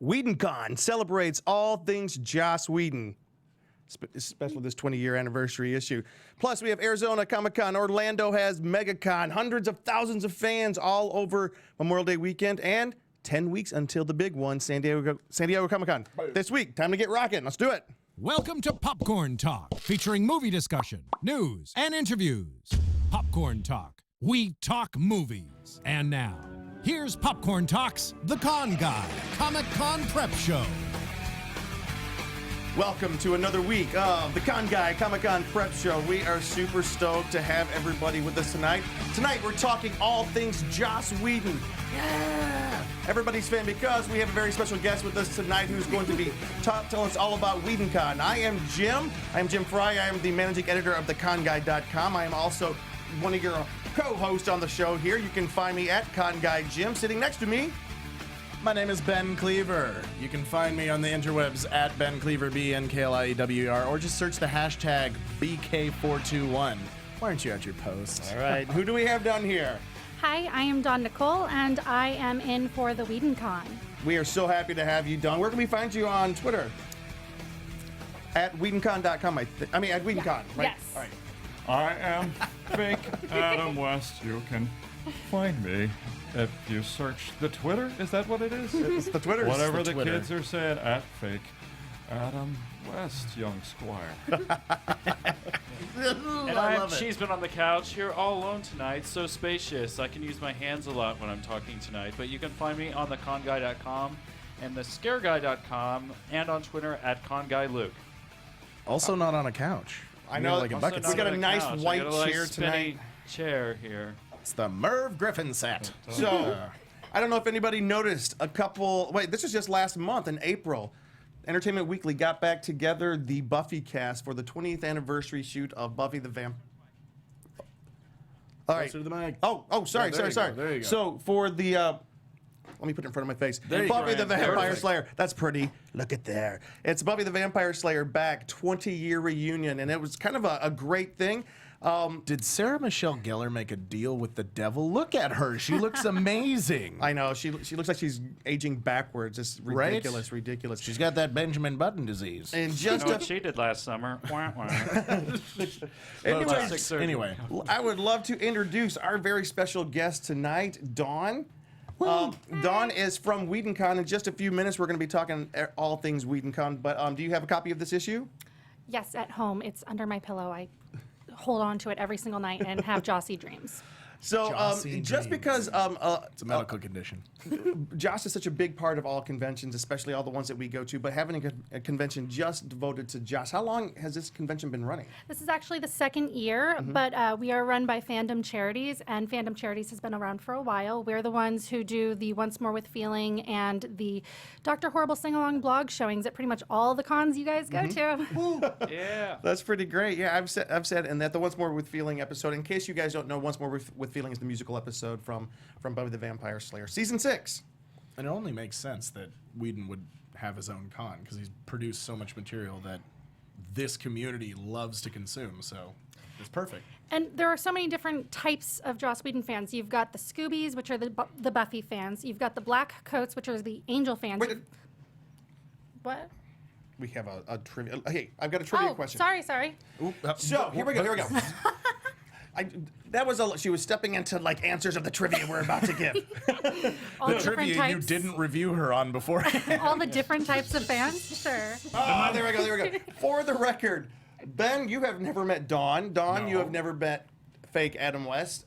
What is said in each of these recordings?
Whedon Con celebrates all things Joss Whedon, especially this 20-year anniversary issue. Plus, we have Arizona Comic-Con. Orlando has Megacon. Hundreds of thousands of fans all over Memorial Day weekend. And 10 weeks until the big one, San Diego Comic-Con. This week, time to get rocking. Let's do it. Welcome to Popcorn Talk, featuring movie discussion, news, and interviews. Popcorn Talk. We talk movies. And now, here's Popcorn Talk's The Con Guy Comic-Con Prep Show. Welcome to another week of the Con Guy Comic-Con Prep Show. We are super stoked to have everybody with us tonight. Tonight, we're talking all things Joss Whedon. Yeah! Everybody's fan because we have a very special guest with us tonight who's going to be telling us all about WhedonCon. I am Jim. I am Jim Frye. I am the managing editor of theconguy.com. I am also one of your co-hosts on the show here. You can find me at ConGuyJim. Sitting next to me, my name is Ben Kliewer. You can find me on the interwebs at Ben Kliewer, BNKLIEWER, or just search the hashtag BK421. Why aren't you at your post? All right, who do we have down here? Hi, I am Dawn Nichole, and I am in for the Whedon Con. We are so happy to have you, Dawn. Where can we find you on Twitter? At WhedonCon.com, at WhedonCon, right? Yes. All right. I am fake Adam West. You can find me if you search the Twitter. Is that what it is? It's the Twitter. Whatever the kids are saying, at fake Adam West, young squire. And I'm Cheeseman on the couch here all alone tonight, so spacious. I can use my hands a lot when I'm talking tonight. But you can find me on theconguy.com and thescareguy.com and on Twitter at ConGuyLuke. Also not on a couch. I know. Like a bucket. We got a nice couch. white got chair tonight. Chair here. It's the Merv Griffin set. So, I don't know if anybody noticed this was just last month in April. Entertainment Weekly got back together the Buffy cast for the 20th anniversary shoot of Buffy the Vampire. All right. Closer to the mic. Sorry. There you go. So for the, let me put it in front of my face. Buffy the Vampire Slayer. That's pretty. Look at there. It's Buffy the Vampire Slayer back, 20-year reunion, and it was kind of a great thing. Did Sarah Michelle Gellar make a deal with the devil? Look at her. She looks amazing. I know. She looks like she's aging backwards. It's ridiculous, ridiculous. She's got that Benjamin Button disease. And You know what she did last summer? Wah, wah. Anyway, I would love to introduce our very special guest tonight, Dawn. Dawn is from WhedonCon. In just a few minutes, we're going to be talking all things WhedonCon. But do you have a copy of this issue? Yes, at home. It's under my pillow. I hold on to it every single night and have Jossy dreams. So just because it's a medical condition. Joss is such a big part of all conventions, especially all the ones that we go to, but having a convention just devoted to Joss, how long has this convention been running? This is actually the second year, but we are run by Fandom Charities, and Fandom Charities has been around for a while. We're the ones who do the Once More with Feeling and the Dr. Horrible Sing-Along blog showings at pretty much all the cons you guys go to. Yeah. That's pretty great. Yeah, I've said, and that the Once More with Feeling episode, in case you guys don't know, Once More with Feeling is the musical episode from Buffy the Vampire Slayer, season 6. And it only makes sense that Whedon would have his own con because he's produced so much material that this community loves to consume. So it's perfect. And there are so many different types of Joss Whedon fans. You've got the Scoobies, which are the Buffy fans. You've got the Black Coats, which are the Angel fans. Wait, what? we have a trivia. Hey, I've got a trivia question. Sorry. So here we go. She was stepping into like answers of the trivia we're about to give. All the different Trivia types. you didn't review her on before. All the different types of fans? Sure. Oh, there we go. For the record, Ben, you have never met Dawn. Dawn, you have never met fake Adam West.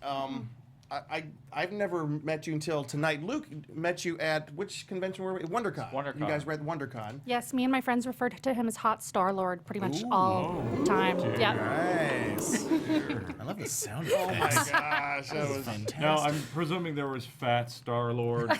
I've never met you until tonight. Luke met you at which convention were we? WonderCon. WonderCon. You guys were at WonderCon. Yes, me and my friends referred to him as Hot Star-Lord pretty much all the time. Yep. Nice. I love the sound effects. Oh my gosh, that was fantastic. Now, I'm presuming there was Fat Star-Lord,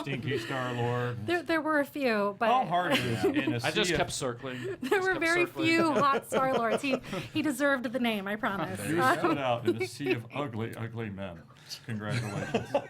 Stinky Star-Lord. There were a few, but How hard it is in a I just sea kept circling. there were very few Hot Star-Lords. He deserved the name, I promise. You stood out in a sea of ugly, ugly men. Congratulations. All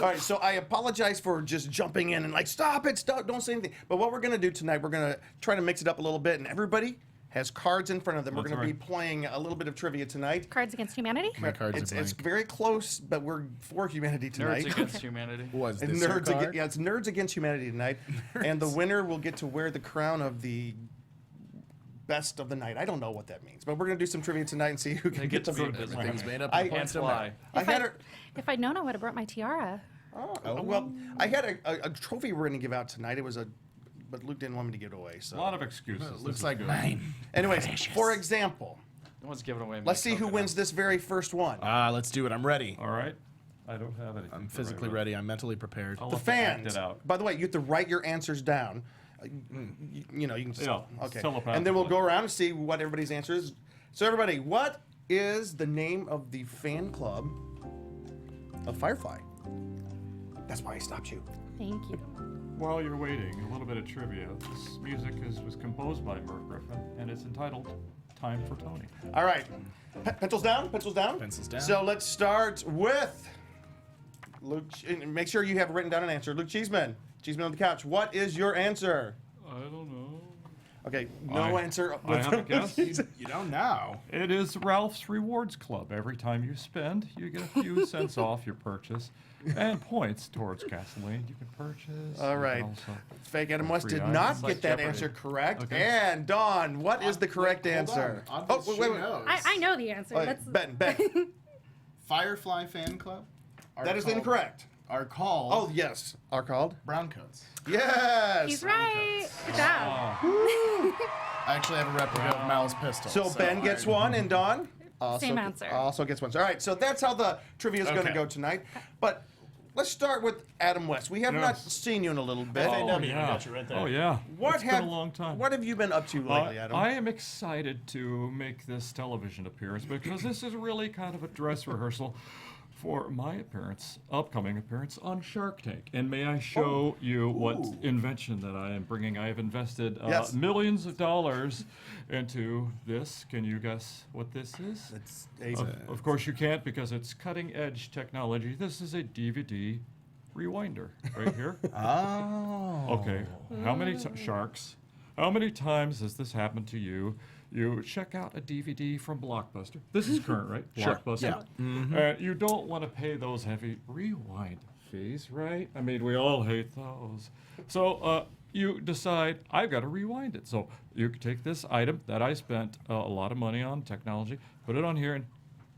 right, so I apologize for just jumping in and like, stop, don't say anything. But what we're going to do tonight, we're going to try to mix it up a little bit, and everybody has cards in front of them. We're That's going to be right. playing a little bit of trivia tonight. Cards Against Humanity? My cards It's are blank. very close, but we're for humanity tonight. Nerds Against Humanity. Was And this your nerds card? it's Nerds Against Humanity tonight. And the winner will get to wear the crown of the best of the night. I don't know what that means, but we're going to do some trivia tonight and see who can get get the to- Everything's made up. I- and Can't don't fly. matter. I had her. If I'd known, I would have brought my tiara. Oh, well, I had a trophy we're going to give out tonight. It was but Luke didn't want me to give it away. A So, lot of excuses. This Looks is like good. mine. anyways, for example, No one's giving away. let's see who wins this very first one. Let's do it. I'm ready. All right. I don't have anything. I'm to physically write ready. I'm mentally prepared. I'll The have to act fans. it out. By the way, you have to write your answers down. You know, you can just Yeah, okay. telepathically. And then we'll go around and see what everybody's answer is. So, everybody, what is the name of the fan club of Firefly? That's why I stopped you. Thank you. While you're waiting, a little bit of trivia. This music was composed by Merv Griffin, and it's entitled "Time for Tony." All right, pencils down. Pencils down. Pencils down. So let's start with Luke. And make sure you have written down an answer. Luke Cheeseman. Cheeseman on the couch. What is your answer? I don't know. Okay, no I- answer. I have a guess. You don't know. It is Ralph's Rewards Club. Every time you spend, you get a few cents off your purchase and points towards gasoline you can purchase. All You can right. also- Fake Adam West Free did items. not It's get like that Jeopardy. answer correct. Okay. And Dawn, what is the correct Wait, hold answer? on. Oh, wait, wait. I know the answer. Oh, Let's, Ben. Firefly Fan Club. are That is called- incorrect. Are called Oh, yes. Are called? browncoats. Yes. He's right. Good job. I actually have a replica of Mal's pistol. So Ben gets one, and Dawn Same answer. also gets one. All right, so that's how the trivia is going to Okay. go tonight. But let's start with Adam West. We have not Yes. seen you in a little bit. FAW, Oh, I yeah. got you right there. Oh, yeah. What It's have been a long time. What have you been up to lately, Adam? I am excited to make this television appearance because this is really kind of a dress rehearsal for my upcoming appearance on Shark Tank. And may I show you what invention that I am bringing? I have invested Yes. millions of dollars into this. Can you guess what this is? It's Of course you can't because it's cutting edge technology. This is a DVD rewinder right here. Oh. Okay. How many sharks? How many times has this happened to you? You check out a DVD from Blockbuster. This is current, right? Sure. Blockbuster. Yeah. You don't want to pay those heavy rewind fees, right? I mean, we all hate those. So you decide I've got to rewind it. So you take this item that I spent a lot of money on, technology, put it on here, and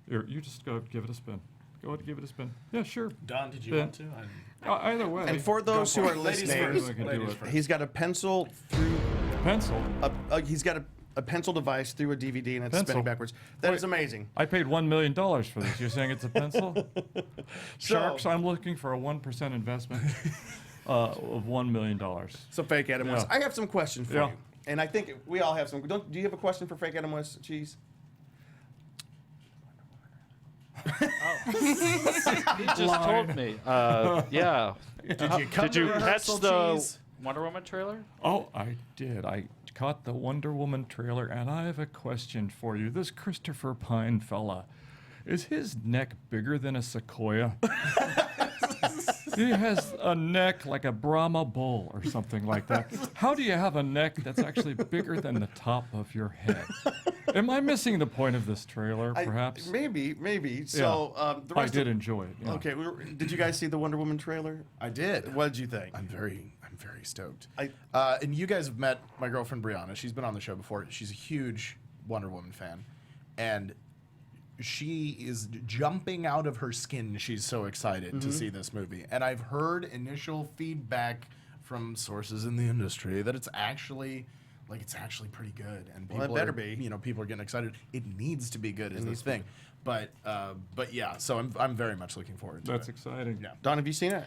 here, you just go give it a spin. Go ahead and give it a spin. Yeah, sure. Don, did you Ben. want to? Either way. And for those who are Ladies listening, first. I can do Ladies it. first. he's got a pencil through. Pencil. He's got a pencil device through a DVD and it's Pencil. spinning backwards. That is amazing. I paid $1 million for this. You're saying it's a pencil? Sharks, I'm looking for a 1% investment of $1 million. So fake Adam West. Yeah. I have some questions for Yeah. you, and I think we all have some. Do you have a question for fake Adam West, Cheese? He just told me. Yeah. Did you catch rehearsal, the Cheese? Wonder Woman trailer? Oh, I did. I caught the Wonder Woman trailer, and I have a question for you. This Christopher Pine fella, is his neck bigger than a sequoia? He has a neck like a Brahma bull or something like that. How do you have a neck that's actually bigger than the top of your head? Am I missing the point of this trailer, perhaps? Maybe. So the I rest did enjoy it. Yeah. Okay, did you guys see the Wonder Woman trailer? I did. What did you think? I'm very stoked. I- And you guys have met my girlfriend Brianna. She's been on the show before. She's a huge Wonder Woman fan, and she is jumping out of her skin. She's so excited to see this movie. And I've heard initial feedback from sources in the industry that it's actually pretty good. And people Well, it better be. people are getting excited. It needs to be good is the thing. But yeah, so I'm very much looking forward to That's it. exciting. Yeah. Don, have you seen it?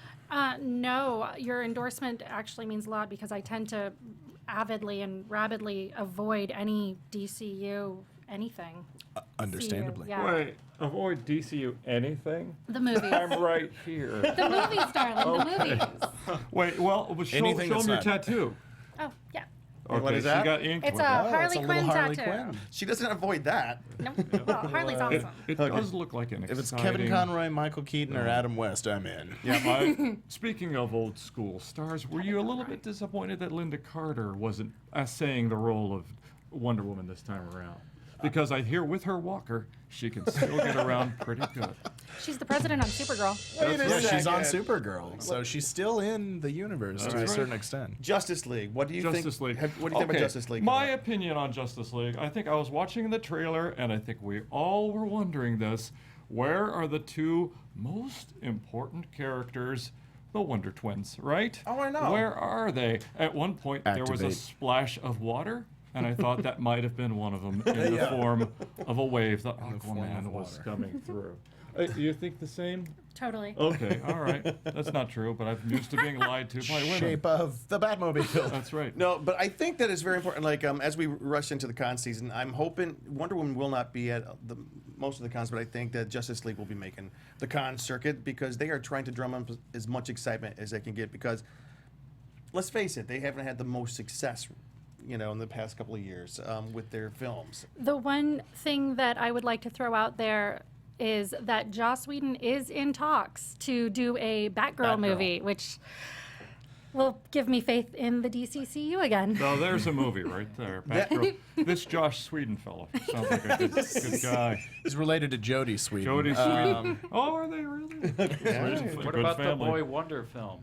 No, your endorsement actually means a lot because I tend to avidly and rabidly avoid any DCU anything. Understandably. Yeah. Wait, avoid DCU anything? The movies. I'm right here. The movies, darling. The movies. Wait, well, show Anything them that's your not- tattoo. Oh, yeah. Okay, what is that? She got ink It's with a it. Harley it's a little Quinn Harley tattoo. Quinn. She doesn't avoid that. Nope. Well, Harley's It, awesome. it does look like an If it's exciting... Kevin Conroy, Michael Keaton, or Adam West, I'm in. Yeah, speaking of old school stars, were you a little bit disappointed that Linda Carter wasn't essaying the role of Wonder Woman this time around. Because I hear with her walker, she can still get around pretty good. She's the president on Supergirl. Yeah, she's on Supergirl, so she's still in the universe to a certain extent. Justice League. What do you think? Justice League. What do you think about Justice League? My opinion on Justice League, I think I was watching the trailer, and I think we all were wondering this. Where are the two most important characters? The Wonder Twins, right? Oh, I know. Where are they? At one point, there was a Activate. splash of water, and I thought that might have been one of them in the form of a wave that Aquaman was coming through. Do you think the same? Totally. Okay, all right. That's not true, but I'm used to being lied to by women. Shape of the Batmobile. That's right. No, but I think that is very important. Like, as we rush into the con season, I'm hoping Wonder Woman will not be at most of the cons, but I think that Justice League will be making the con circuit because they are trying to drum up as much excitement as they can get. Because let's face it, they haven't had the most success, in the past couple of years with their films. The one thing that I would like to throw out there is that Joss Whedon is in talks to do a Batgirl movie, which will give me faith in the DCCU again. So there's a movie right there. Batgirl. This Josh Sweden fellow sounds like a good guy. He's related to Jodie Sweetin. Jodie Sweden. Oh, are they really? What about the Boy Wonder film?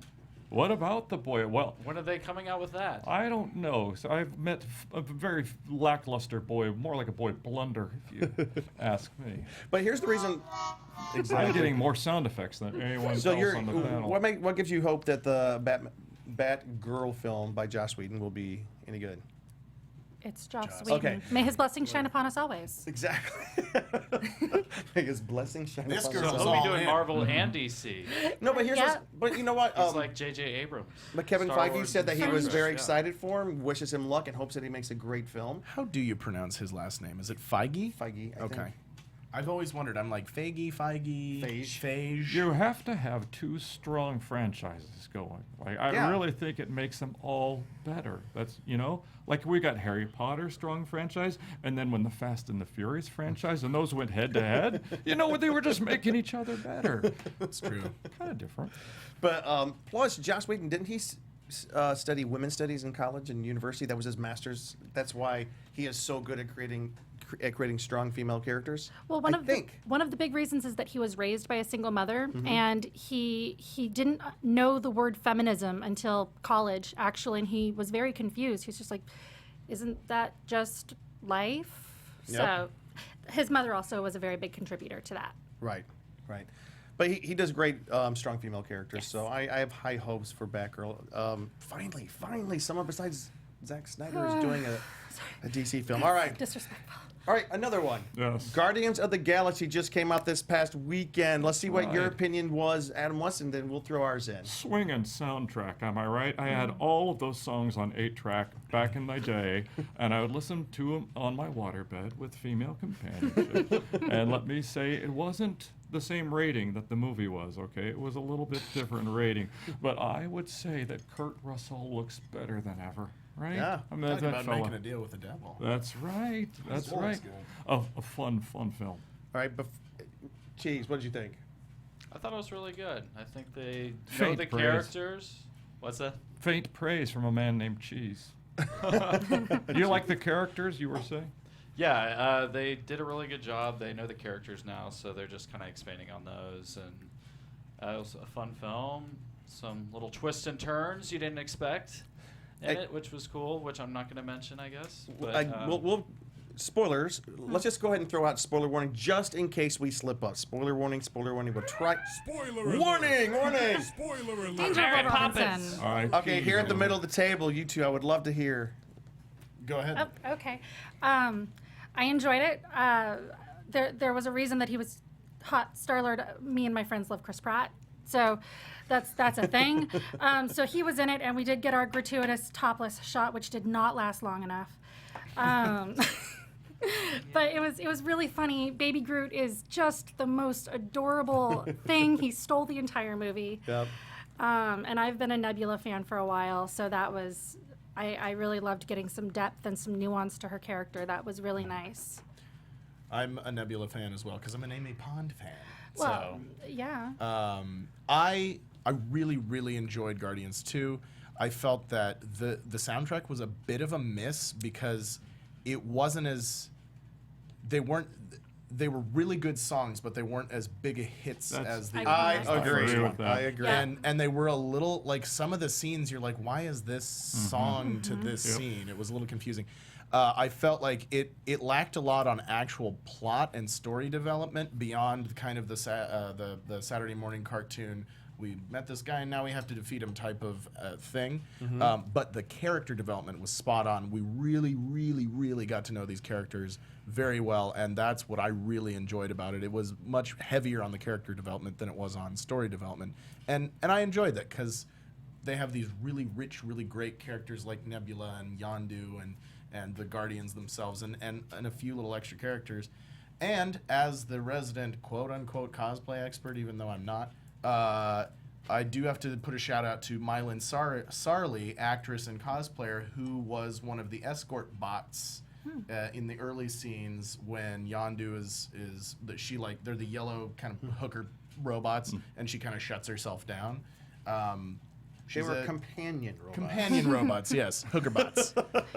What about the boy? Well, When are they coming out with that? I don't know. So I've met a very lackluster boy, more like a boy blunder, if you ask me. But here's the reason. I'm getting more sound effects than anyone So else on the panel. what gives you hope that the Batgirl film by Joss Whedon will be any good? It's Joss Whedon. Okay. May his blessings shine upon us always. Exactly. May his blessing shine This upon girl us is He'll all. be all doing in. Marvel and DC. No, but here's Yeah. but you know what? He's like J.J. Abrams. But Kevin Star Feige Wars said that he was universe, very yeah. excited for him, wishes him luck, and hopes that he makes a great film. How do you pronounce his last name? Is it Feige? Feige, I Okay. think. I've always wondered. I'm like Feige. Feige. You have to have two strong franchises going. Like I Yeah. really think it makes them all better. That's like we got Harry Potter strong franchise, and then when the Fast and the Furious franchise and those went head to head, they were just making each other better. That's true. Kind of different. But plus, Joss Whedon, didn't he study women's studies in college and university? That was his master's. That's why he is so good at creating strong female characters. Well, one of the big reasons is that he was raised by a single mother, and he didn't know the word feminism until college, actually, and he was very confused. He's just like, isn't that just life? Yep. So his mother also was a very big contributor to that. Right. But he does great strong female characters, so I have high hopes for Batgirl. Finally, someone besides Zack Snyder is doing a DC film. All right. Disrespectful. All right, another one. Yes. Guardians of the Galaxy just came out this past weekend. Let's see what your Right. opinion was, Adam West, and then we'll throw ours in. Swinging soundtrack, am I right? I had all of those songs on 8-track back in my day, and I would listen to them on my waterbed with female companionship. And let me say, it wasn't the same rating that the movie was, okay? It was a little bit different rating. But I would say that Kurt Russell looks better than ever, right? Yeah. I mean, Talking that about fella. making a deal with the devil. That's right. That's voice right. good. A fun film. All right, Cheese, what did you think? I thought it was really good. I think they know Faint the praise. characters. What's that? Faint praise from a man named Cheese. You like the characters, you were saying? Yeah, they did a really good job. They know the characters now, so they're just kind of expanding on those. And it was a fun film. Some little twists and turns you didn't expect in it, which was cool, which I'm not going to mention, I guess. But, We'll spoilers. Let's just go ahead and throw out spoiler warning just in case we slip up. Spoiler warning. We'll try. Spoiler alert. Warning. Spoiler alert. Danger, Mary Will Robinson. Poppins. All right. Okay, Cheese, here at the over. middle of the table, you two, I would love to hear. Go ahead. Oh, okay. I enjoyed it. There was a reason that he was hot Star-Lord. Me and my friends love Chris Pratt, so that's a thing. So he was in it, and we did get our gratuitous topless shot, which did not last long enough. But it was really funny. Baby Groot is just the most adorable thing. He stole the entire movie. Yep. And I've been a Nebula fan for a while, so that was I really loved getting some depth and some nuance to her character. That was really nice. I'm a Nebula fan as well because I'm an Amy Pond fan. Well, yeah. I really enjoyed Guardians 2. I felt that the soundtrack was a bit of a miss because it wasn't as they were really good songs, but they weren't as big a hits as the I agree. agree with that. I agree. Yeah. and they were a little like some of the scenes you're like, why is this song to this scene? It was a little confusing. I felt like it lacked a lot on actual plot and story development beyond kind of the Saturday morning cartoon. We met this guy and now we have to defeat him type of thing. But the character development was spot on. We really, really, really got to know these characters very well, and that's what I really enjoyed about it. It was much heavier on the character development than it was on story development. And I enjoyed that because they have these really rich, really great characters like Nebula and Yondu and the Guardians themselves and a few little extra characters. And as the resident quote-unquote cosplay expert, even though I'm not, I do have to put a shout out to Mylin Sarli, actress and cosplayer, who was one of the escort bots in the early scenes when Yondu they're the yellow kind of hooker robots, and she kind of shuts herself down. They were companion robots. Companion robots, yes, hooker bots.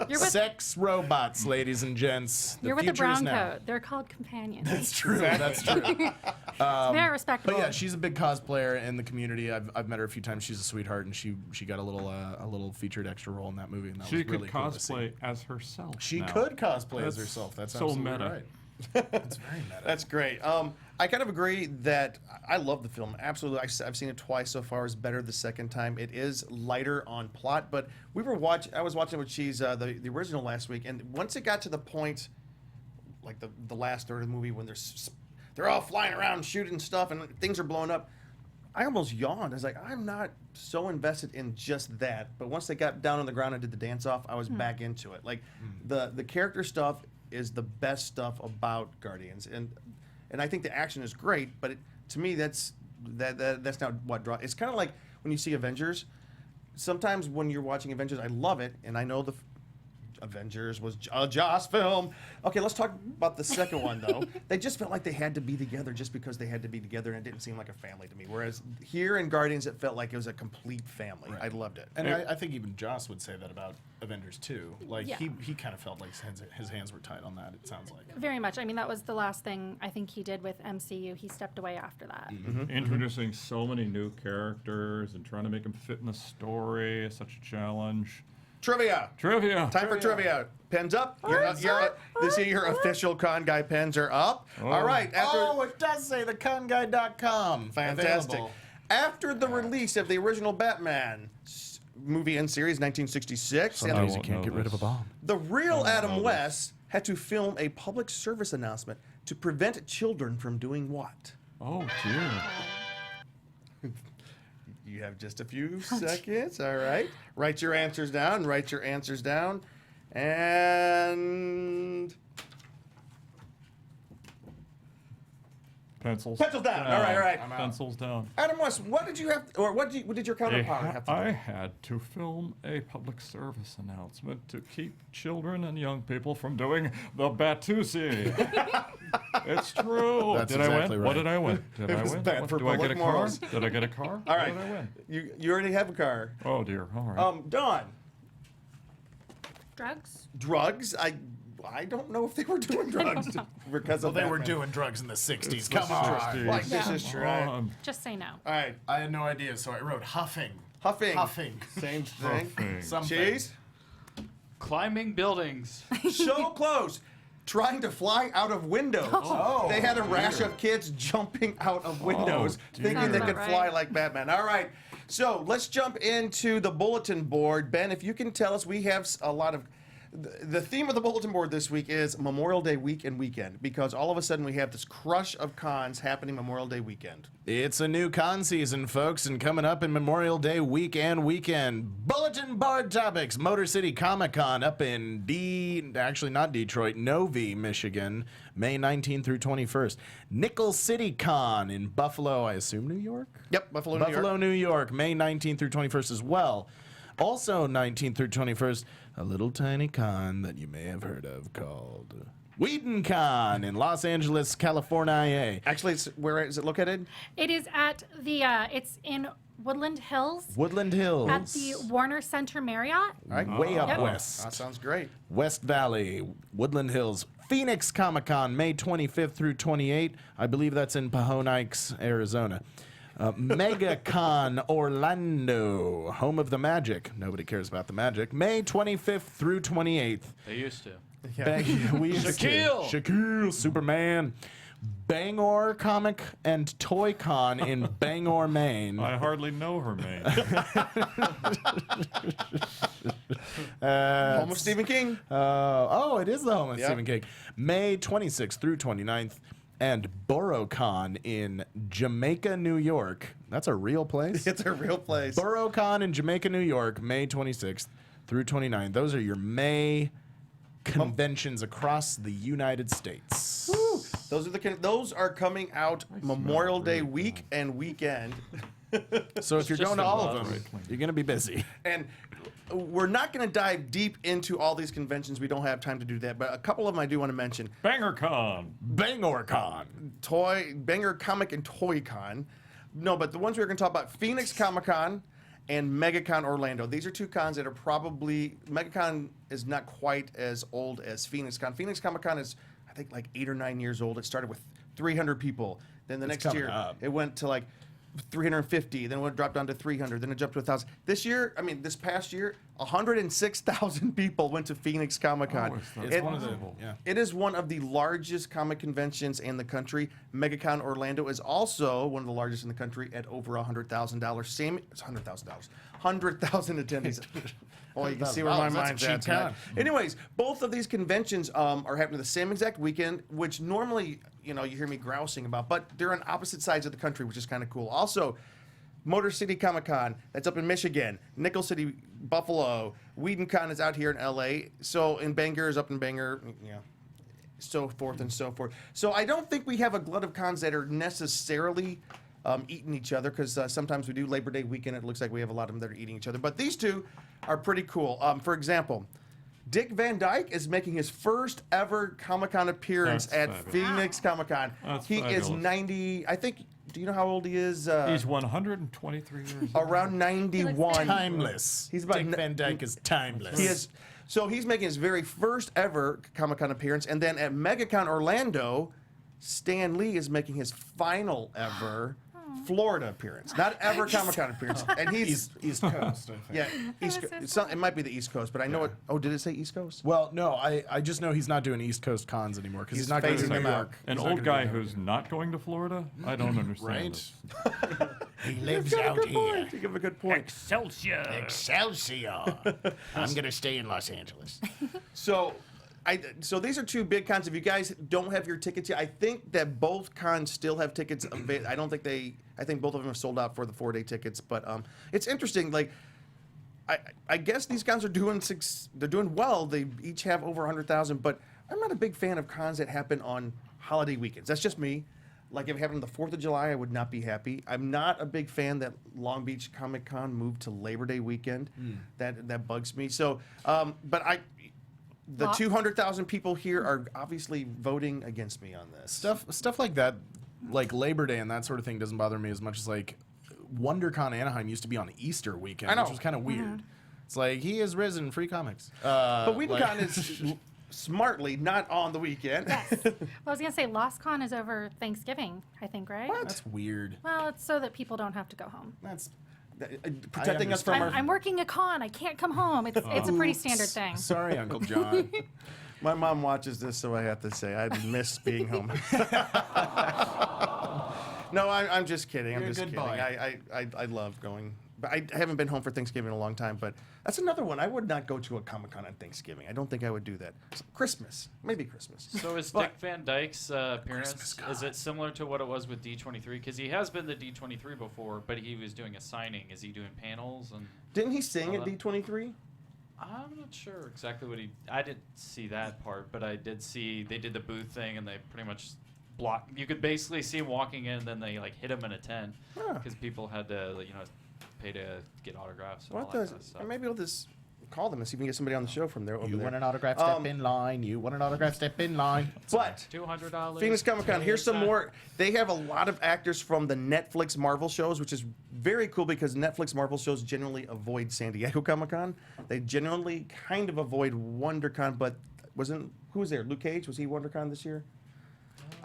You're with, Sex robots, ladies and gents. you're with the future is brown now. coat. They're called companions. That's true. That's true. It's very respectable. But yeah, she's a big cosplayer in the community. I've met her a few times. She's a sweetheart, and she got a little featured extra role in that movie, and that She was could really cool to see. cosplay as herself. She now. could cosplay as That's herself. That's so absolutely meta. right. It's very meta. That's great. I kind of agree that I love the film. Absolutely. I've seen it twice so far. It's better the second time. It is lighter on plot, but I was watching with Cheese the original last week, and once it got to the point, like the last third of the movie when they're all flying around shooting stuff and things are blowing up, I almost yawned. I was like, I'm not so invested in just that. But once they got down on the ground and did the dance off, I was back into it. Like the character stuff is the best stuff about Guardians, and I think the action is great. But to me, that's not what draws. It's kind of like when you see Avengers. Sometimes when you're watching Avengers, I love it, and I know the Avengers was a Joss film. Okay, let's talk about the second one, though. They just felt like they had to be together just because they had to be together, and it didn't seem like a family to me. Whereas here in Guardians, it felt like it was a complete family. Right. I loved it. And I think even Joss would say that about Avengers 2. Like, Yeah. he kind of felt like his hands were tied on that, it sounds like. Very much. I mean, that was the last thing I think he did with MCU. He stepped away after that. Introducing so many new characters and trying to make them fit in the story is such a challenge. Trivia. Trivia. Time for trivia. Pens up. Your official Con Guy pens are up. All right. It does say theconguy.com. Fantastic. Available. After the release of the original Batman movie and series, 1966, Sometimes you can't get rid of a bomb. the real Adam West had to film a public service announcement to prevent children from doing what? Oh, dear. You have just a few seconds. All right. Write your answers down. And Pencils. Pencils down. All right. Pencils down. Adam West, what did you have, or what did your counterpart have to do? I had to film a public service announcement to keep children and young people from doing the Batusi. It's true. That's did exactly I win? right. What did I win? Did I was win? bad for Do I get a public car? morals. Did I get a car? All right. What did I win? You already have a car. Oh dear. All right. Dawn, Drugs? drugs. I don't know if they were doing drugs because Well, of they were Batman. doing drugs in the 60s. This Come is on. true. Like this Yeah. is true. Just say no. All right. I had no idea, so I wrote huffing. Huffing. Huffing. Same thing. Huffing. Something. Cheese. Climbing buildings. So close. Trying to fly out of windows. Oh, They had a rash of kids jumping out of windows, dear. thinking they Sounds could about fly right. like Batman. All right. So let's jump into the bulletin board. Ben, if you can tell us, we have a lot of. The theme of the bulletin board this week is Memorial Day week and weekend, because all of a sudden we have this crush of cons happening Memorial Day weekend. It's a new con season, folks, and coming up in Memorial Day week and weekend. Bulletin board topics: Motor City Comic Con up in actually not Detroit, Novi, Michigan, May 19th through 21st. Nichole City Con in Buffalo, I assume New York? Yep, Buffalo, New York. Buffalo, New York, May 19th through 21st as well. Also 19th through 21st, a little tiny con that you may have heard of called Whedon Con in Los Angeles, California. Actually, where is it located? It is at the, it's in Woodland Hills. Woodland Hills. At the Warner Center Marriott. All right. Way up Yep. west. That sounds great. West Valley, Woodland Hills. Phoenix Comic-Con, May 25th through 28th. I believe that's in Pahonix, Arizona. Megacon Orlando, home of the Magic. Nobody cares about the Magic. May 25th through 28th. They used to. We used to. Shaquille, Superman. Bangor Comic and Toy Con in Bangor, Maine. I hardly know her, man. Home of Stephen King. It is the home of Stephen King. May 26th through 29th. And BoroCon in Jamaica, New York. That's a real place? It's a real place. BoroCon in Jamaica, New York, May 26th through 29th. Those are your May conventions across the United States. Woo. Those are coming out Memorial Day week and weekend. So if you're just going to all of elaborate, them, please. you're going to be busy. And we're not going to dive deep into all these conventions. We don't have time to do that. But a couple of them I do want to mention. BangerCon. BangorCon. Banger Comic and Toy Con. No, but the ones we're going to talk about, Phoenix Comic Con and Megacon Orlando. These are two cons that are probably, Megacon is not quite as old as Phoenix Con. Phoenix Comic Con is, I think, like 8 or 9 years old. It started with 300 people. Then the next coming year, up. it went to like 350, then it dropped down to 300, then it jumped to 1,000. This past year, 106,000 people went to Phoenix Comic Con. It's one of the, It is one of the largest comic conventions in the country. Megacon Orlando is also one of the largest in the country at over $100,000. It's $100,000. 100,000 attendees. Oh, you can see where my That's a mind's cheap at tonight. con. Anyways, both of these conventions are happening the same exact weekend, which normally, you hear me grousing about, but they're on opposite sides of the country, which is kind of cool. Also, Motor City Comic Con, that's up in Michigan. Nichole City, Buffalo. Whedon Con is out here in LA. So, in Bangor is up in Bangor, so forth and so forth. So, I don't think we have a glut of cons that are necessarily eating each other, because sometimes we do Labor Day weekend. It looks like we have a lot of them that are eating each other. But these two are pretty cool. For example, Dick Van Dyke is making his first ever Comic-Con appearance That's at fabulous. Phoenix Comic-Con. That's He is fabulous. 90, I think, do you know how old he is? He's 123 years old. Around 91. Timeless. He's about Dick Van Dyke is timeless. He is. So he's making his very first ever Comic-Con appearance. And then at Megacon Orlando, Stan Lee is making his final ever Florida appearance. Not ever Comic-Con appearance. And he's East Coast, I think. yeah, East Coast. It might be the East Coast, but I know it. Oh, did it say East Coast? Well, no, I just know he's not doing East Coast cons anymore because he's not going to phasing New them out. York. An He's not old gonna guy do New who's not going to Florida? I don't understand. Right? this. He lives Got a out good here. point. You give a good point. Excelsior! Excelsior. I'm going to stay in Los Angeles. So, so these are two big cons. If you guys don't have your tickets yet, I think that both cons still have tickets available. I think both of them have sold out for the 4-day tickets. But it's interesting. Like, I guess these cons are they're doing well. They each have over 100,000. But I'm not a big fan of cons that happen on holiday weekends. That's just me. Like, if it happened on the 4th of July, I would not be happy. I'm not a big fan that Long Beach Comic Con moved to Labor Day weekend. That bugs me. So, but the 200,000 people here are obviously voting against me on this. Stuff like that, like Labor Day and that sort of thing, doesn't bother me as much as like WonderCon Anaheim used to be on Easter weekend, I know. which was kind of weird. It's like he has risen, free comics. But WhedonCon is smartly not on the weekend. Yes. Well, I was going to say LostCon is over Thanksgiving, I think, right? That's weird. Well, it's so that people don't have to go home. That's Protecting us from our. I'm working a con. I can't come home. It's a pretty standard thing. Sorry, Uncle John. My mom watches this, so I have to say I miss being home. No, I'm just kidding. I'm You're a just good kidding. boy. I love going. But I haven't been home for Thanksgiving in a long time. But that's another one. I would not go to a Comic-Con on Thanksgiving. I don't think I would do that. Christmas, maybe Christmas. So is But- Dick Van Dyke's appearance, is it similar to what it was with D23? Because he has been to D23 before, but he was doing a signing. Is he doing panels? And Didn't he sing at Hold on. D23? I'm not sure exactly what he... I didn't see that part, but I did see they did the booth thing, and they pretty much blocked... You could basically see him walking in, and then they hit him in a tent Huh. because people had to, pay to get autographs and What all that does? kind of stuff. Maybe I'll just call them and see if we can get somebody on the show from there. Over You there. want an autograph? Step in line. You want an autograph? Step in line. But $200. Phoenix Comic Con, here's some more. They have a lot of actors from the Netflix Marvel shows, which is very cool because Netflix Marvel shows generally avoid San Diego Comic Con. They generally kind of avoid WonderCon, but who was there? Luke Cage? Was he WonderCon this year?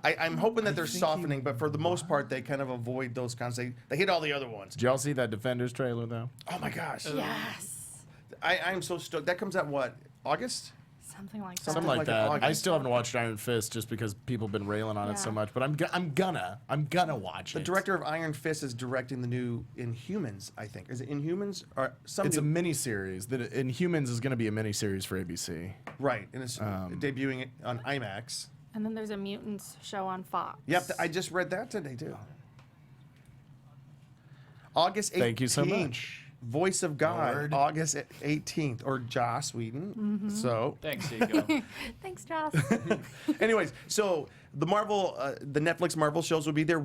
I'm hoping that they're softening, but for the most part, they kind of avoid those cons. They hit all the other ones. Did y'all see that Defenders trailer though? Oh my gosh. Yes. I'm so stoked. That comes out what? August? Something like that. Something Something like like that. August. I still haven't watched Iron Fist just because people have been railing on it so Yeah. much, but I'm gonna watch The it. director of Iron Fist is directing the new Inhumans, I think. Is it Inhumans or some? It's a miniseries. That Inhumans is going to be a miniseries for ABC. right, and it's debuting on IMAX. And then there's a Mutants show on Fox. Yep, I just read that today too. August 18th. Thank you so much. Voice of God, Lord. August 18th, or Joss Whedon. So, Thanks, Diego. Thanks, Joss. anyways, so the Netflix Marvel shows will be there.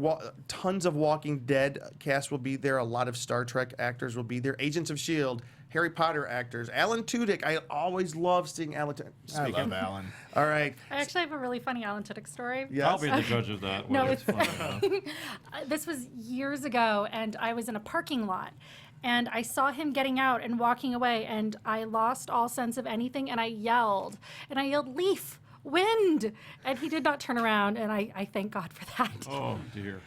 Tons of Walking Dead cast will be there. A lot of Star Trek actors will be there. Agents of S.H.I.E.L.D., Harry Potter actors. Alan Tudyk. I always love seeing Alan Tudyk. I love Alan. All right. I actually have a really funny Alan Tudyk story. Yes. I'll be the judge of that. No, whether it's funny or not. This was years ago, and I was in a parking lot, and I saw him getting out and walking away, and I lost all sense of anything, and I yelled, "Leaf, wind!" And he did not turn around, and I thank God for that. Oh dear.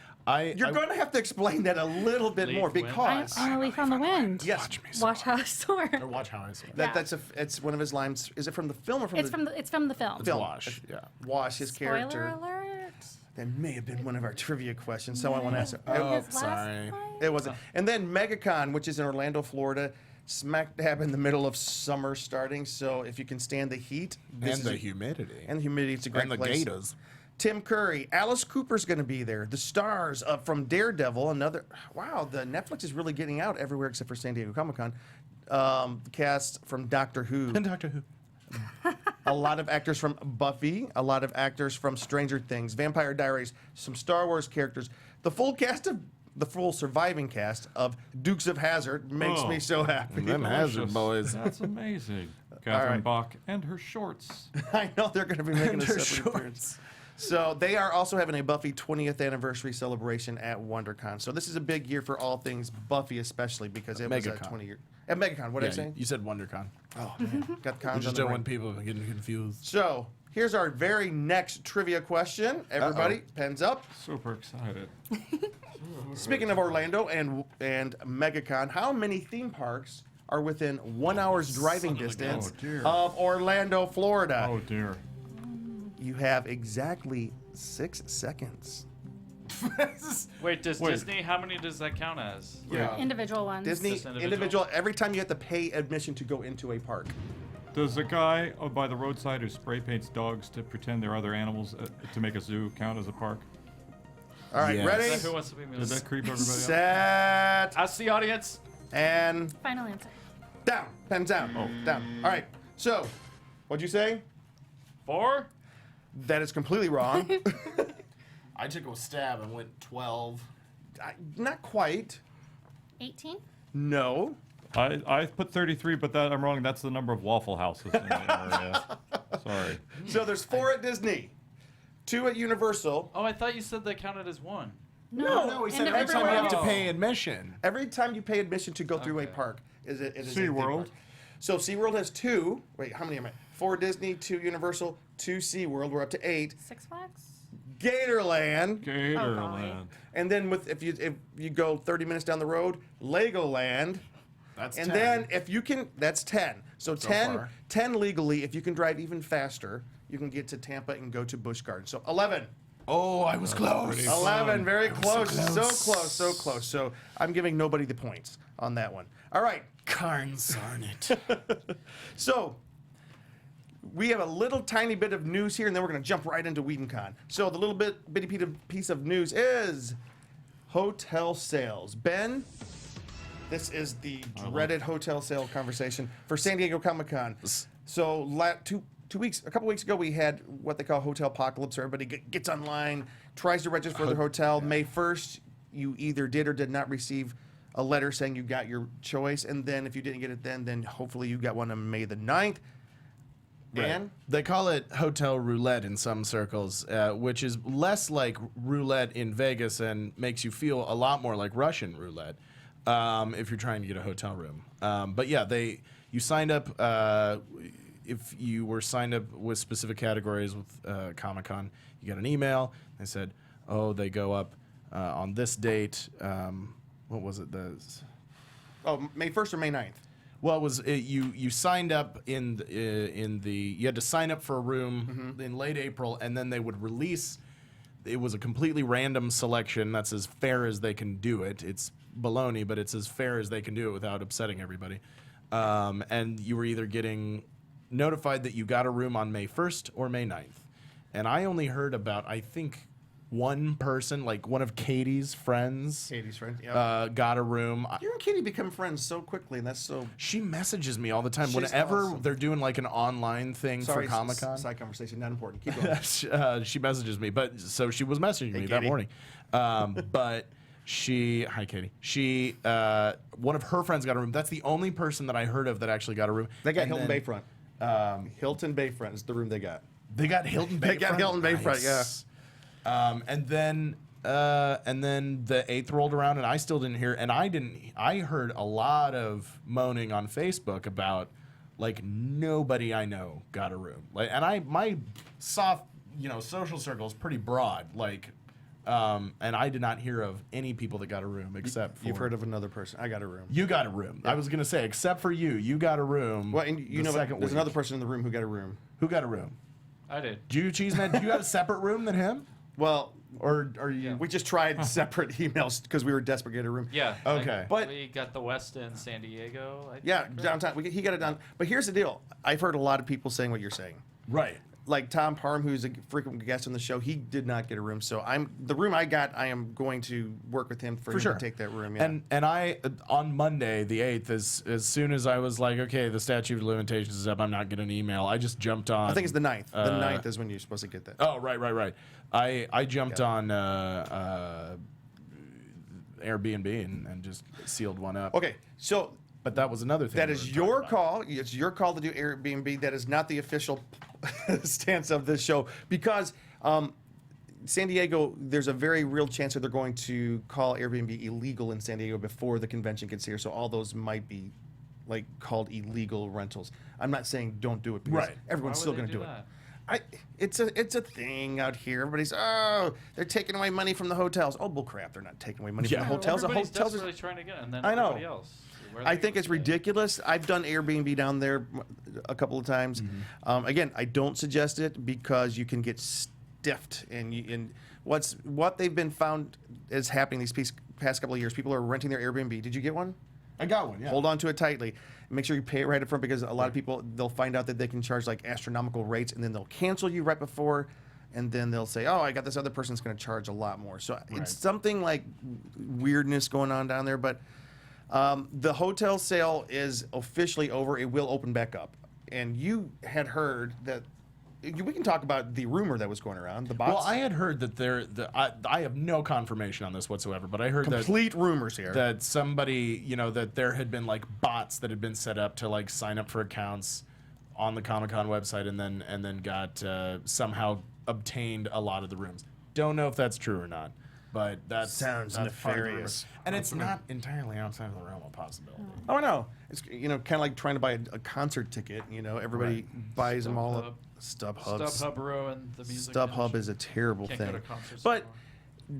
You're going to have to explain that a little bit Leaf more wind. because I'm a leaf on the wind. yes, Watch me soar. Watch how I soar. Or watch how I soar. Yeah. it's one of his lines. Is it from the film or from It's the from the film. film? Wash. Yeah. Wash, his Spoiler character. alert. That may have been one of our trivia questions. Someone want to answer. Oh, His last sorry. line? It wasn't. And then Megacon, which is in Orlando, Florida, smack dab in the middle of summer starting. So if you can stand the heat And the humidity. and the humidity, it's a great And the place. Gators. Tim Curry, Alice Cooper's going to be there. The stars from Daredevil. Wow, the Netflix is really getting out everywhere except for San Diego Comic Con. The cast from Doctor Who. And Doctor Who. A lot of actors from Buffy, a lot of actors from Stranger Things, Vampire Diaries, some Star Wars characters. The full surviving cast of Dukes of Hazzard makes me so happy. Them Hazard Delicious. boys. That's amazing. Catherine right. Bach and her shorts. I know they're going to be making a Their separate appearance. So they are also having a Buffy 20th anniversary celebration at WonderCon. So this is a big year for all things Buffy, especially because it was a Megacon. 20-year. At Megacon, what did I say? You said WonderCon. Oh, man. Got I cons just on the don't brain. want people getting confused. So here's our very next trivia question. Everybody, pens up. Super excited. Speaking of Orlando and Megacon, how many theme parks are within 1 hour's driving distance Oh, dear. of Orlando, Florida? Oh dear. You have exactly 6 seconds. Wait, Disney, how many does that count as? Individual ones. Disney Just individual? individual. Every time you have to pay admission to go into a park. Does the guy by the roadside who spray paints dogs to pretend they're other animals to make a zoo count as a park? All right, Yes. ready, Is that Who Wants to Be Did Millionaire? that creep everybody out? set, Ask the audience. and Final answer. down. Pens down. Oh, down. All right. So, what'd you say? 4? That is completely wrong. I took a stab and went 12. Not quite. 18? No. I put 33, but I'm wrong. That's the number of Waffle Houses in the area. Sorry. So there's 4 at Disney, 2 at Universal. Oh, I thought you said that counted as 1. No, we said every time you have to pay admission. Every time you pay admission to go through a Okay. park, it is a theme SeaWorld. park. So SeaWorld has 2. Wait, how many am I? 4 Disney, 2 Universal, 2 SeaWorld. We're up to 8. Six Flags? Gatorland. Gatorland. And then if you go 30 minutes down the road, Legoland. That's And 10. then if you can, that's 10. So 10, far. 10 legally. If you can drive even faster, you can get to Tampa and go to Busch Gardens. So 11. Oh, I was close. 11, very close. So close, so close. So I'm giving nobody the points on that one. All right. Darn it. So we have a little tiny bit of news here, and then we're going to jump right into WhedonCon. So the little bitty piece of news is hotel sales. Ben, this is the dreaded hotel sale conversation for San Diego Comic-Con. So a couple weeks ago, we had what they call hotel apocalypse. Everybody gets online, tries to register for their hotel. May 1st, you either did or did not receive a letter saying you got your choice, and then if you didn't get it then hopefully you got one on May the 9th. Right. And They call it hotel roulette in some circles, which is less like roulette in Vegas and makes you feel a lot more like Russian roulette if you're trying to get a hotel room. But yeah, you signed up. If you were signed up with specific categories with Comic-Con, you got an email. They said, "Oh, they go up on this date." What was it? May 1st or May 9th? Well, it was you signed up in the you had to sign up for a room in late April, and then they would release. It was a completely random selection. That's as fair as they can do it. It's baloney, but it's as fair as they can do it without upsetting everybody. And you were either getting notified that you got a room on May 1st or May 9th. And I only heard about, I think, one person, like one of Katie's friends. Katie's friend, yeah. Got a room. You and Katie become friends so quickly, and that's so... She messages me all the time. She's Whenever awesome. they're doing like an online thing Sorry, for Comic-Con. side conversation, not important. Keep going. She messages me, but so she was messaging me that Katie. morning. But hi Katie. She one of her friends got a room. That's the only person that I heard of that actually got a room. They got And Hilton then- Bayfront. Hilton Bayfront is the room they got. They got Hilton Bayfront. They got Hilton Bayfront, yeah. And then the 8th rolled around, and I still didn't hear. And I heard a lot of moaning on Facebook about like nobody I know got a room. Like, and my soft, social circle is pretty broad. Like, and I did not hear of any people that got a room except for You've heard of another person. I got a room. you got a room. I was gonna say, except for you got a room. Well, and you the know, second there's week. another person in the room who got a room. Who got a room? I did. Do you, Cheeseman? Do you have a separate room than him? Well, Or are you? Yeah. we just tried separate emails because we were desperate to get a room. Yeah. Okay. But- we got the West in San Diego. I think, Yeah, right? downtown. He got it done. But here's the deal. I've heard a lot of people saying what you're saying. Right. Like Tom Parham, who's a frequent guest on the show, he did not get a room. So the room I got, I am going to work with him for him sure. to take that room. Yeah. And I on Monday the 8th, as soon as I was like, okay, the statute of limitations is up, I'm not getting an email. I just jumped on. I think it's the 9th. The 9th is when you're supposed to get that. Oh, right. I jumped on Airbnb and just sealed one up. Okay, so But that was another thing. that we is were your talking about. call. It's your call to do Airbnb. That is not the official stance of this show because San Diego, there's a very real chance that they're going to call Airbnb illegal in San Diego before the convention gets here. So all those might be like called illegal rentals. I'm not saying don't do it because Right. everyone's Why still would going they to do that? it. It's a thing out here. Everybody's they're taking away money from the hotels. Oh, bull crap! They're not taking away money Yeah. from the hotels. The Everybody's hotels. desperately trying to get it, and then I know. everybody else. Where are I they think gonna it's stay? ridiculous. I've done Airbnb down there a couple of times. Again, I don't suggest it because you can get stiffed. And what they've been found is happening these past couple of years. People are renting their Airbnb. Did you get one? I got one. Yeah. Hold on to it tightly. Make sure you pay it right up front because a lot of people, they'll find out that they can charge like astronomical rates and then they'll cancel you right before. And then they'll say, oh, I got this other person's going to charge a lot more. So it's something like weirdness going on down there. But the hotel sale is officially over. It will open back up. And you had heard that we can talk about the rumor that was going around. The bots. Well, I had heard that I have no confirmation on this whatsoever, but I heard complete rumors here. that somebody, that there had been like bots that had been set up to like sign up for accounts on the Comic-Con website and then got somehow obtained a lot of the rooms. Don't know if that's true or not, but that's Sounds that's part of the rumor. nefarious. And it's not entirely outside of the realm of possibility. Oh, I know. It's kind of like trying to buy a concert ticket. Everybody buys them all up. StubHub. StubHub ruined the music. StubHub industry. is a terrible Can't go thing. to concerts But anymore.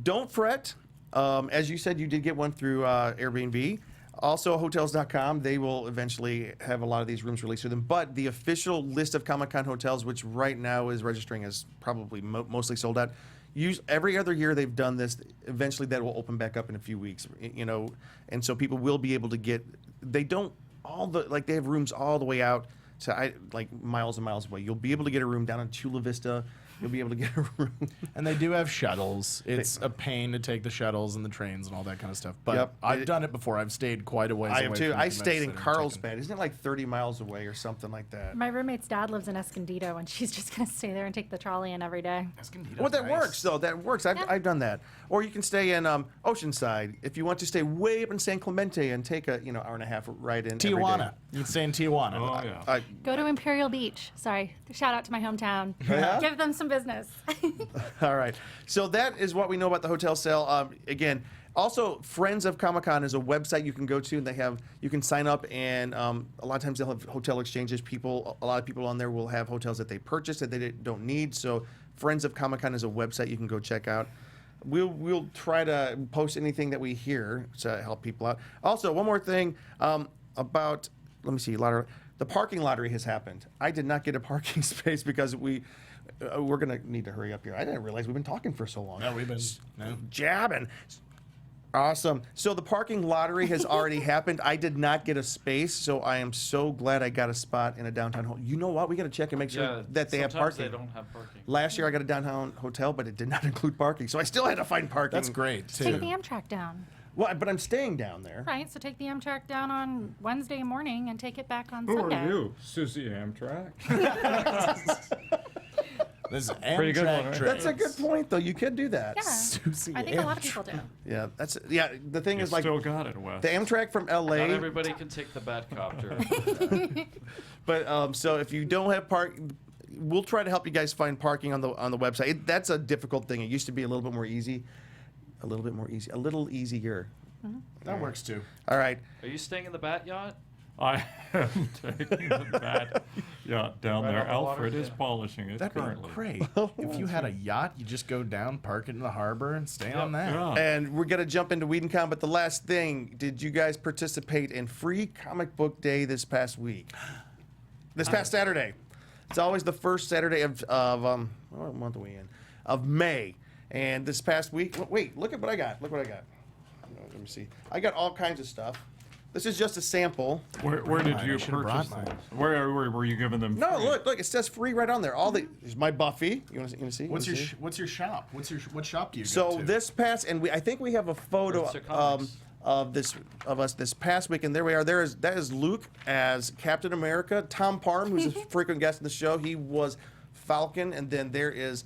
don't fret. As you said, you did get one through Airbnb. Also, Hotels.com, they will eventually have a lot of these rooms released to them. But the official list of Comic-Con hotels, which right now is registering as probably mostly sold out, every other year they've done this. Eventually, that will open back up in a few weeks. And so people will be able to get. They don't they have rooms all the way out to like miles and miles away. You'll be able to get a room down in Chula Vista. you'll be able to get a room. And they do have shuttles. It's a pain to take the shuttles and the trains and all that kind of stuff. But Yep. I've done it before. I've stayed quite a ways I away have from too. the I convention stayed in center and Carlsbad. Isn't it like 30 miles away or something like that? My roommate's dad lives in Escondido, and she's just going to stay there and take the trolley in every day. taken- Well, that Nice. works, though. That works. I've done that. Or you can stay in Oceanside if you want to stay way up in San Clemente and take a hour and a half ride in. every day. Tijuana. You can stay in Tijuana. Oh, yeah. Go to Imperial Beach. Sorry. Shout out to my hometown. Yeah? Give them some business. All right. So that is what we know about the hotel sale. Again, also Friends of Comic-Con is a website you can go to, and you can sign up, and a lot of times they'll have hotel exchanges. A lot of people on there will have hotels that they purchased that they don't need. So Friends of Comic-Con is a website you can go check out. We'll try to post anything that we hear to help people out. Also, one more thing about, let me see, lottery. The parking lottery has happened. I did not get a parking space because we're going to need to hurry up here. I didn't realize we've been talking for so long. No, we've been Jabbing. Awesome. So the parking lottery has already happened. I did not get a space, so I am so glad I got a spot in a downtown hotel. You know what? We got to check and make sure that they have sometimes parking. They don't have parking. Last year I got a downtown hotel, but it did not include parking, so I still had to find parking. That's great, too. Take the Amtrak down. Well, but I'm staying down there. Right, so take the Amtrak down on Wednesday morning and take it back on Who Sunday. are you, Susie Amtrak? This is Pretty good one, right? That's a good point, though. You could do that. Yeah, Susie I think a lot of people do. Yeah, the thing You is, like, still got it, Wes. the Amtrak from LA. Not everybody can take the Batcopter. But so if you don't have we'll try to help you guys find parking on the website. That's a difficult thing. It used to be a little bit more easy, a little easier. That works, too. All right. Are you staying in the Bat Yacht? I am taking the bat yacht down Right there. on the water? Alfred is Yeah. polishing it That'd be currently. great. If you had a yacht, you just go down, park it in the harbor, and stay on that. Yeah. And we're gonna jump into WhedonCon, but the last thing, did you guys participate in Free Comic Book Day this past week? This past Saturday. It's always the first Saturday of what month are we in? Of May. And this past week, wait, look at what I got. Look what I got. Let me see. I got all kinds of stuff. This is just a sample. Where did you I should've purchase brought them? mine. Where were you giving them? No, free? look, it says free right on there. Here's my Buffy. You want to see? What's You your wanna see? What's your shop? What shop do you go So to? this past, and I think we have a photo What's your comics? of us this past week, and there we are. That is Luke as Captain America. Tom Parham, who's a frequent guest in the show, he was Falcon, and then there is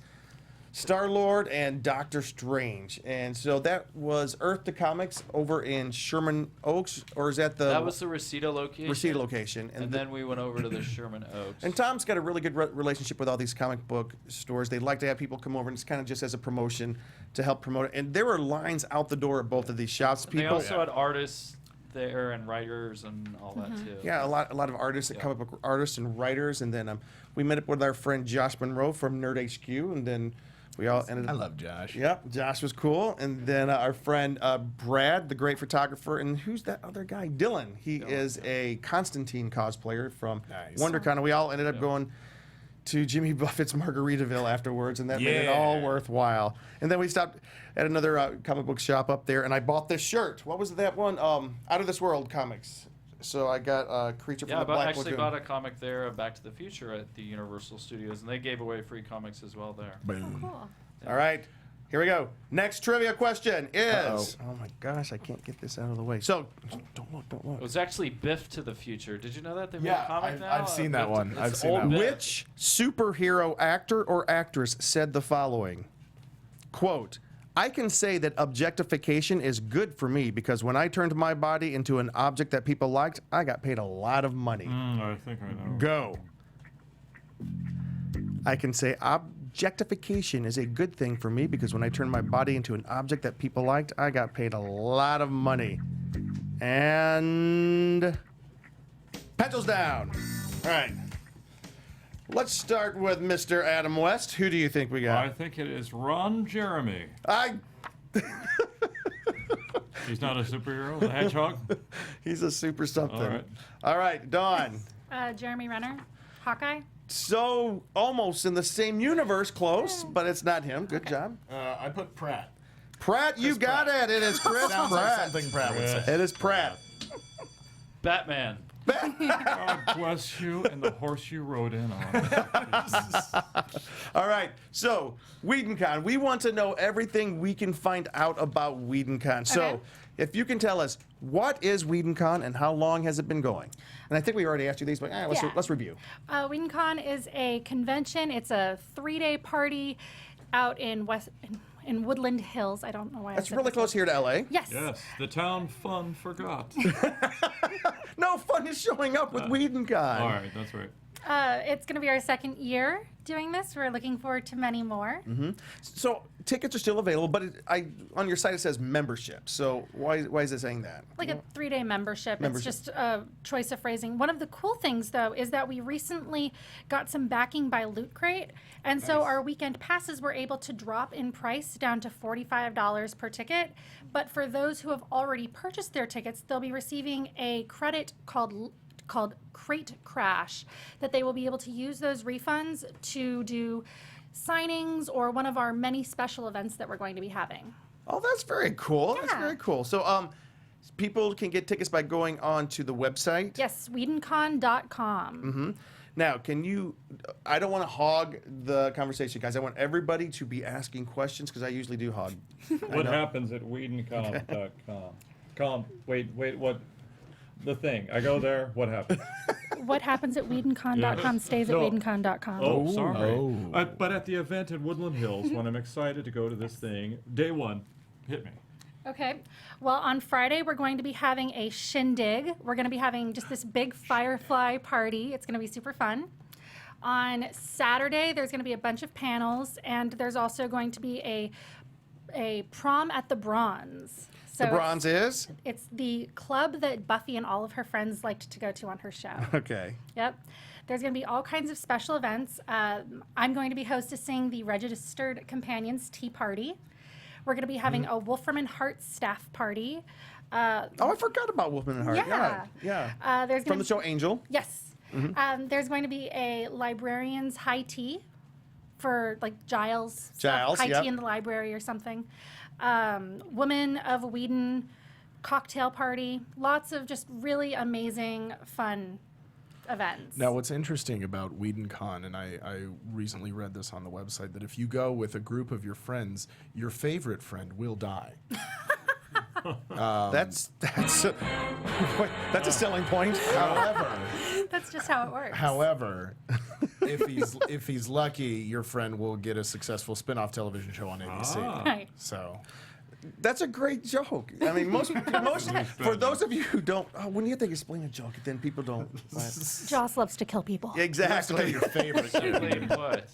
Star-Lord and Doctor Strange. And so that was Earth to Comics over in Sherman Oaks, or is that the That was the Reseda location. Reseda location? And then we went over to the Sherman Oaks. And Tom's got a really good relationship with all these comic book stores. They like to have people come over, and it's kind of just as a promotion to help promote it. And there were lines out the door at both of these shops. They People, also had artists there and writers and all that too. yeah, a lot of artists, comic book artists and writers. And then we met up with our friend Josh Monroe from Nerd HQ, and then we all ended up. I love Josh. Yep, Josh was cool. And then our friend Brad, the great photographer. And who's that other guy? Dylan. He is a Constantine cosplayer from Nice. WonderCon. And we all ended up going to Jimmy Buffett's Margaritaville afterwards, and that made it all Yeah. worthwhile. And then we stopped at another comic book shop up there, and I bought this shirt. What was that one? Out of This World comics. So I got Creature from Yeah, the but I Black actually Lagoon. bought a comic there of Back to the Future at the Universal Studios, and they gave away free comics as well there. Boom. Cool. All right, here we go. Next trivia question is. Uh-oh. Oh my gosh, I can't get this out of the way. So, don't look. It was actually Biff to the Future. Did you know that they made Yeah, a comic I've- now? I've seen that Biff to- one. it's I've seen old that one. Biff. Which superhero actor or actress said the following? Quote, I can say that objectification is good for me because when I turned my body into an object that people liked, I got paid a lot of money. I think I know. Go. I can say objectification is a good thing for me because when I turned my body into an object that people liked, I got paid a lot of money. And pencils down. All right. Let's start with Mr. Adam West. Who do you think we I got? think it is Ron Jeremy. He's not a superhero. The Hedgehog. He's a super something. All right. All right, Dawn. Jeremy Renner, Hawkeye. So almost in the same universe, close, but it's not him. Good job. I put Pratt. Pratt, you got Pratt. it. It is Chris Sounds like Pratt. something Pratt would say. It is Pratt. Batman. God bless you and the horse you rode in on. All right, so WhedonCon. We want to know everything we can find out about WhedonCon. So, Okay. if you can tell us, what is WhedonCon and how long has it been going? And I think we already asked you these, but let's review. WhedonCon is a convention. It's a 3-day party out in Woodland Hills. I don't know why. That's really close here to LA. Yes. Yes, the town fun forgot. No fun is showing up with WhedonCon. All right, that's right. It's going to be our 2nd year doing this. We're looking forward to many more. So tickets are still available, but on your site it says membership. So why is it saying that? Like a 3-day membership. It's just a choice of phrasing. One of the cool things, though, is that we recently got some backing by Loot Crate, and so our weekend passes were able to drop in price down to $45 per ticket. But for those who have already purchased their tickets, they'll be receiving a credit called Crate Crash, that they will be able to use those refunds to do signings or one of our many special events that we're going to be having. Oh, that's very cool. That's Yeah. very cool. So people can get tickets by going on to the website. Yes, WhedonCon.com. Now, I don't want to hog the conversation, guys. I want everybody to be asking questions because I usually do hog. What happens at WhedonCon.com? Wait, what? The thing. I go there, what happens? What happens at WhedonCon.com stays at No. WhedonCon.com. Oh, sorry. But at the event at Woodland Hills, when I'm excited to go to this thing, day 1, hit me. Okay. Well, on Friday, we're going to be having a shindig. We're going to be having just this big firefly party. It's going to be super fun. On Saturday, there's going to be a bunch of panels, and there's also going to be a prom at the Bronze. So The Bronze is? it's the club that Buffy and all of her friends liked to go to on her show. Okay. Yep. There's going to be all kinds of special events. I'm going to be hosting the Registered Companions Tea Party. We're going to be having a Wolfram and Hart staff party. Oh, I forgot about Wolfman and Hart. Yeah. There's From gonna the show Angel. Yes. There's going to be a librarian's high tea for like Giles. Giles, high yep. tea in the library or something. Woman of Whedon cocktail party. Lots of just really amazing, fun events. Now, what's interesting about WhedonCon, and I recently read this on the website, that if you go with a group of your friends, your favorite friend will die. That's a selling point. However, That's just how it works. if he's lucky, your friend will get a successful spin-off television show on ABC. Right. So That's a great joke. I mean, most for those of you who don't, when you have to explain a joke, then people don't. Joss loves to kill people. Exactly. your favorite. Simply put.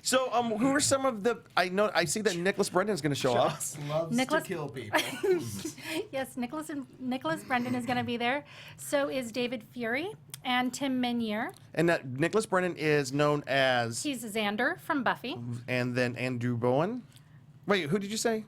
So, who are some of the? I see that Nicholas Brendan is going to show up. Joss loves Nicholas- to kill people. Yes, Nicholas Brendan is going to be there. So is David Fury and Tim Minier. And that Nicholas Brendan is known as, He's Xander from Buffy. and then Andrew Bowen. Wait, who did you say?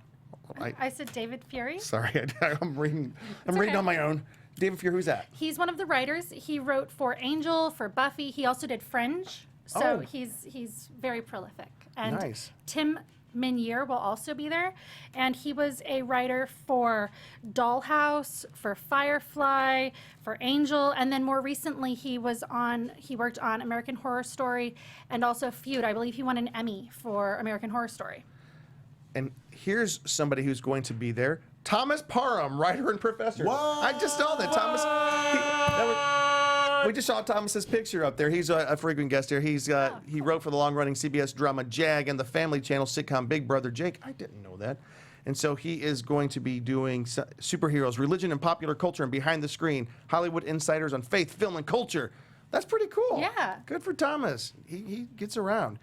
I said David Fury. Sorry, I'm reading. I'm It's reading okay. on my own. David Fury, who's that? He's one of the writers. He wrote for Angel, for Buffy. He also did Fringe. So Oh. he's very prolific. And Nice. Tim Minier will also be there. And he was a writer for Dollhouse, for Firefly, for Angel, and then more recently he worked on American Horror Story and also Feud. I believe he won an Emmy for American Horror Story. And here's somebody who's going to be there. Thomas Parham, writer and professor. What? I just saw that. We just saw Thomas's picture up there. He's a frequent guest here. He wrote for the long-running CBS drama Jag and the Family Channel sitcom Big Brother Jake. I didn't know that. And so he is going to be doing superheroes, religion and popular culture, and behind the screen, Hollywood insiders on faith, film, and culture. That's pretty cool. Yeah. Good for Thomas. He gets around.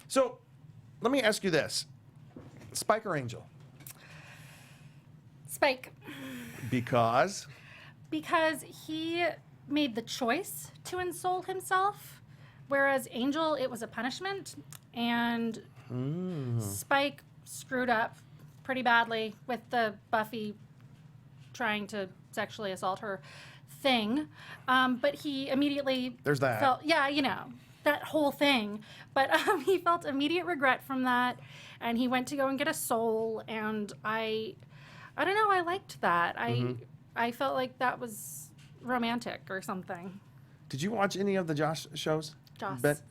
So let me ask you this. Spike or Angel? Spike, Because he made the choice to ensoul himself, whereas Angel, it was a punishment, and Spike screwed up pretty badly with the Buffy trying to sexually assault her thing, but he immediately There's that. felt, that whole thing, but he felt immediate regret from that, and he went to go and get a soul, and I don't know, I liked that. I felt like that was romantic or something. Did you watch any of the Joss shows? Joss.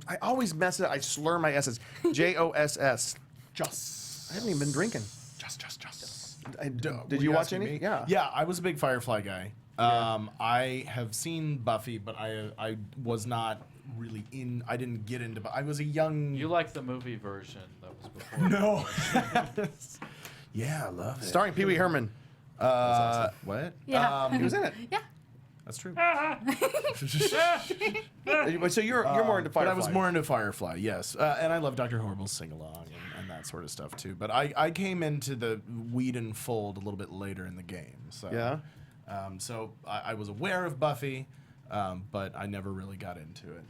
I always mess it up. I slur my S's. Joss. Just. I haven't even been drinking. Just. Did you watch any? Yeah. Yeah, I was a big Firefly guy. I have seen Buffy, but I was not really I didn't get into. I was a young. You like the movie version that was before? No. Yeah, I love it. Starring Pee Wee Herman. What? Yeah. He was in it. Yeah. That's true. So you're more into Firefly. But I was more into Firefly, yes. And I love Dr. Horrible's sing-along and that sort of stuff, too. But I came into the Whedon fold a little bit later in the game. So, Yeah? So I was aware of Buffy, but I never really got into it.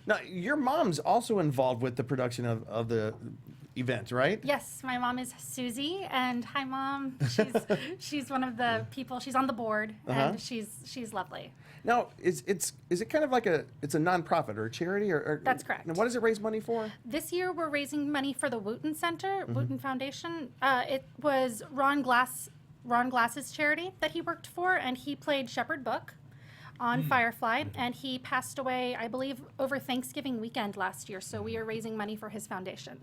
Now, your mom's also involved with the production of the event, right? Yes, my mom is Susie, and hi, Mom. She's one of the people. She's on the board, and she's lovely. Now, is it kind of like it's a nonprofit or a charity or That's correct. Now, what does it raise money for? This year, we're raising money for the Wooten Center, Wooten Foundation. It was Ron Glass's charity that he worked for, and he played Shepherd Book on Firefly, and he passed away, I believe, over Thanksgiving weekend last year. So we are raising money for his foundation.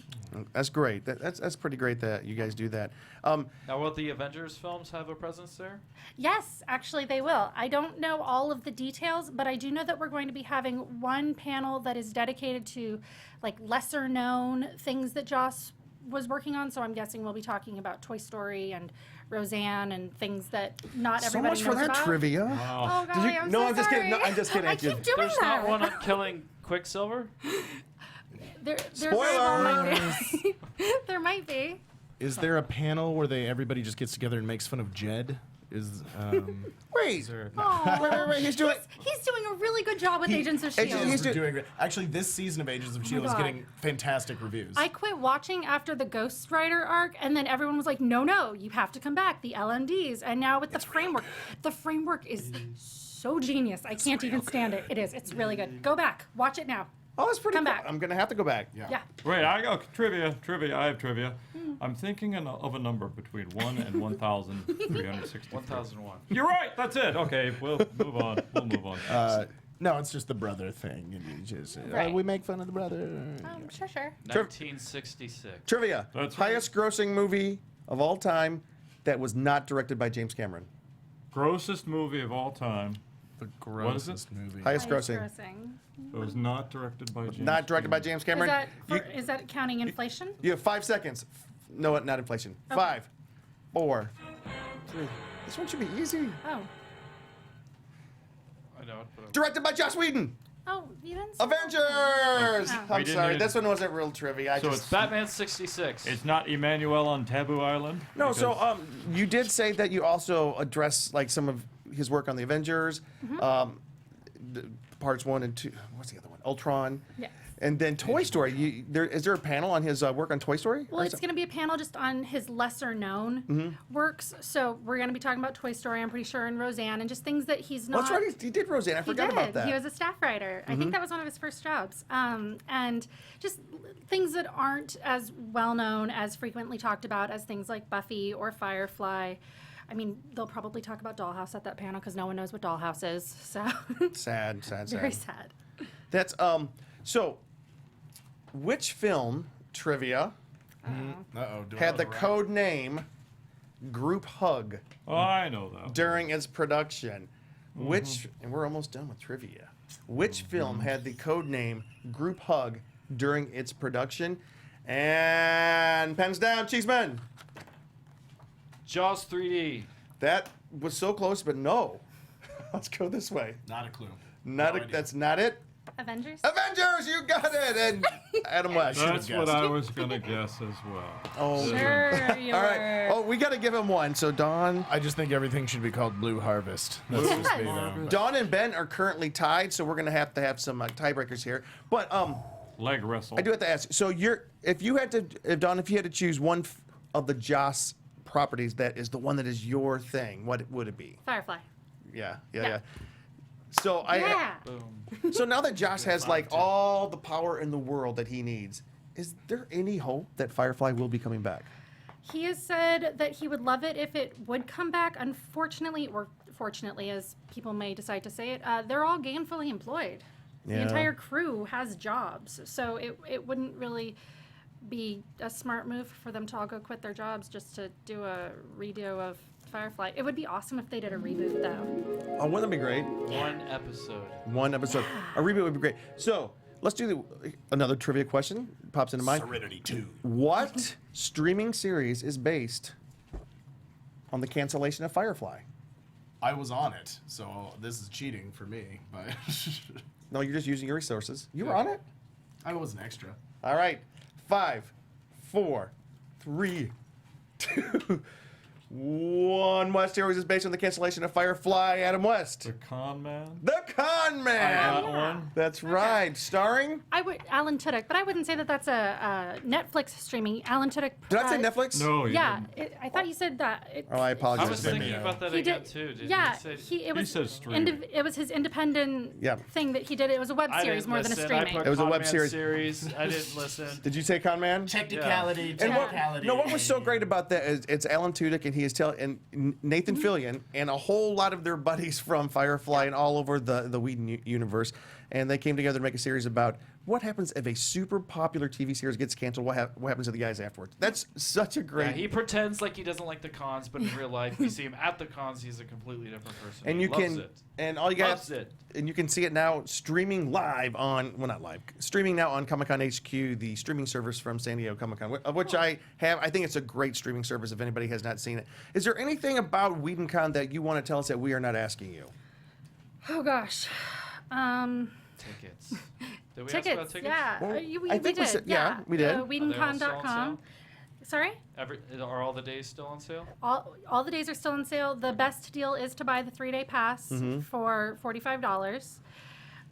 That's great. That's pretty great that you guys do that. Now, will the Avengers films have a presence there? Yes, actually they will. I don't know all of the details, but I do know that we're going to be having one panel that is dedicated to like lesser known things that Joss was working on. So I'm guessing we'll be talking about Toy Story and Roseanne and things that not So everybody much knows for that about. trivia. Oh, Did golly, you- I'm no, so I'm just kidding. No, sorry. I'm just kidding. I keep doing There's that. not one on killing Quicksilver? There very well might Spoilers! be. There might be. Is there a panel where everybody just gets together and makes fun of Jed? Wait. Oh, Wait. He's doing. he's doing a really good job with Agents of S.H.I.E.L.D. He's doing great. Actually, this season of Agents of S.H.I.E.L.D. is God. getting fantastic reviews. I quit watching after the Ghost Rider arc, and then everyone was like, no, you have to come back, the LMDs. And now with the framework is so genius. I can't even stand it. It is. It's really good. Go back. Watch it now. Oh, that's pretty Come cool. back. I'm gonna have to go back. Yeah. Wait, I got trivia. I have trivia. I'm thinking of a number between 1 and 1,360. 1001. You're right. That's it. Okay, we'll move on. No, it's just the brother thing. And you just, Right. we make fun of the brother. Sure. 1966. Trivia. That's right. Highest grossing movie of all time that was not directed by James Cameron. Grossest movie of all time. The What is it? grossest movie. Highest grossing. It was not directed by James. Not directed by James Cameron. Is that counting inflation? You have 5 seconds. No, not inflation. Okay. 5, 4, 3. This one should be easy. Oh. I know it, but Directed by Joss Whedon. Oh, you didn't say Avengers. Oh. I'm We didn't sorry. need- This one wasn't real trivia. So it's Batman 66. It's not Emmanuel on Taboo Island. No, so because- you did say that you also address like some of his work on the Avengers, the parts 1 and 2. What's the other one? Ultron. Yes. And then Toy Story. Is there a panel on his work on Toy Story? Well, Or it's is it- going to be a panel just on his lesser known works. So we're going to be talking about Toy Story, I'm pretty sure, and Roseanne, and just things that he's Oh, not. that's right. He did Roseanne. I He forgot did. about that. He was a staff writer. I think that was one of his first jobs. And just things that aren't as well known, as frequently talked about as things like Buffy or Firefly. I mean, they'll probably talk about Dollhouse at that panel because no one knows what Dollhouse is. So Sad. very sad. That's so. Which film trivia Uh-oh. had the code name Group Hug Oh, I know that. during its production? Which, and we're almost done with trivia. Which film had the code name Group Hug during its production? And pens down, Cheeseman. Jaws 3D. That was so close, but no. Let's go this way. Not a clue. Not idea. that's not it. Avengers? Avengers, you got it. And Adam West. That's what guessed. I was gonna guess as well. Oh, Sure, you all were. right. Oh, we got to give him one. So Dawn, I just think everything should be called Blue Harvest. That's just me, though. Dawn and Ben are currently tied, so we're gonna have to have some tiebreakers here. But Leg wrestle. I do have to ask. So if you had to choose one of the Joss properties that is the one that is your thing, what would it be? Firefly. Yeah. Yeah. So Yeah. Boom. So now that Joss has like all the power in the world that he needs, is there any hope that Firefly will be coming back? He has said that he would love it if it would come back. Unfortunately, or unfortunately, as people may decide to say it, they're all gainfully employed. Yeah. The entire crew has jobs, so it wouldn't really be a smart move for them to all go quit their jobs just to do a redo of Firefly. It would be awesome if they did a reboot, though. Oh, wouldn't that be great? One episode. One episode. A reboot would be great. So let's do another trivia question. Pops into mind. Serenity 2. What streaming series is based on the cancellation of Firefly? I was on it, so this is cheating for me, but No, you're just using your resources. You were on it? I was an extra. All right. 5, 4, 3, 2, 1. What series is based on the cancellation of Firefly? Adam West. The Con Man. The Con Man. I got one. That's right. Starring? Alan Tudyk, but I wouldn't say that that's a Netflix streaming. Alan Tudyk. Did I say Netflix? No, you Yeah, didn't. I thought you said that. Oh, I apologize. I was thinking about that He again did, too. Did yeah, he say? it was said streaming. it was his independent Yeah. thing that he did. It was a web I series didn't more than a listen. streaming. I put It was a web Con Man series. I didn't listen. Did you say Con Man? Technicality, And what, technicality. no, what was so great about that is it's Alan Tudyk and he is and Nathan Fillion and a whole lot of their buddies from Firefly and all over the Whedon universe, and they came together to make a series about what happens if a super popular TV series gets canceled. What happens to the guys afterwards? That's such a great. Yeah, he pretends like he doesn't like the cons, but in real life, you see him at the cons, he's a completely different person. and He you loves can it. and all you got Loves it. and you can see it now streaming live on not live streaming now on Comic Con HQ, the streaming service from San Diego Comic Con, of which I have. I think it's a great streaming service if anybody has not seen it. Is there anything about Whedon Con that you want to tell us that we are not asking you? Oh gosh. Tickets. Did we ask about Tickets, tickets? yeah. Well, We I think we did. said- yeah, we did. Are they all still on WhedonCon.com. Sorry? Are all the days still on sale? All the days are still on sale. The best deal is to buy the 3-day pass for $45.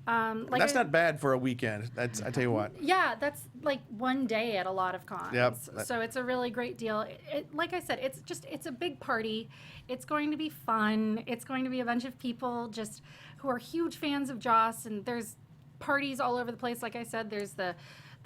That's not bad for a weekend. That's I tell you what. Yeah, that's like one day at a lot of cons. Yep. So it's a really great deal. Like I said, it's a big party. It's going to be fun. It's going to be a bunch of people just who are huge fans of Joss, and there's parties all over the place. Like I said, there's the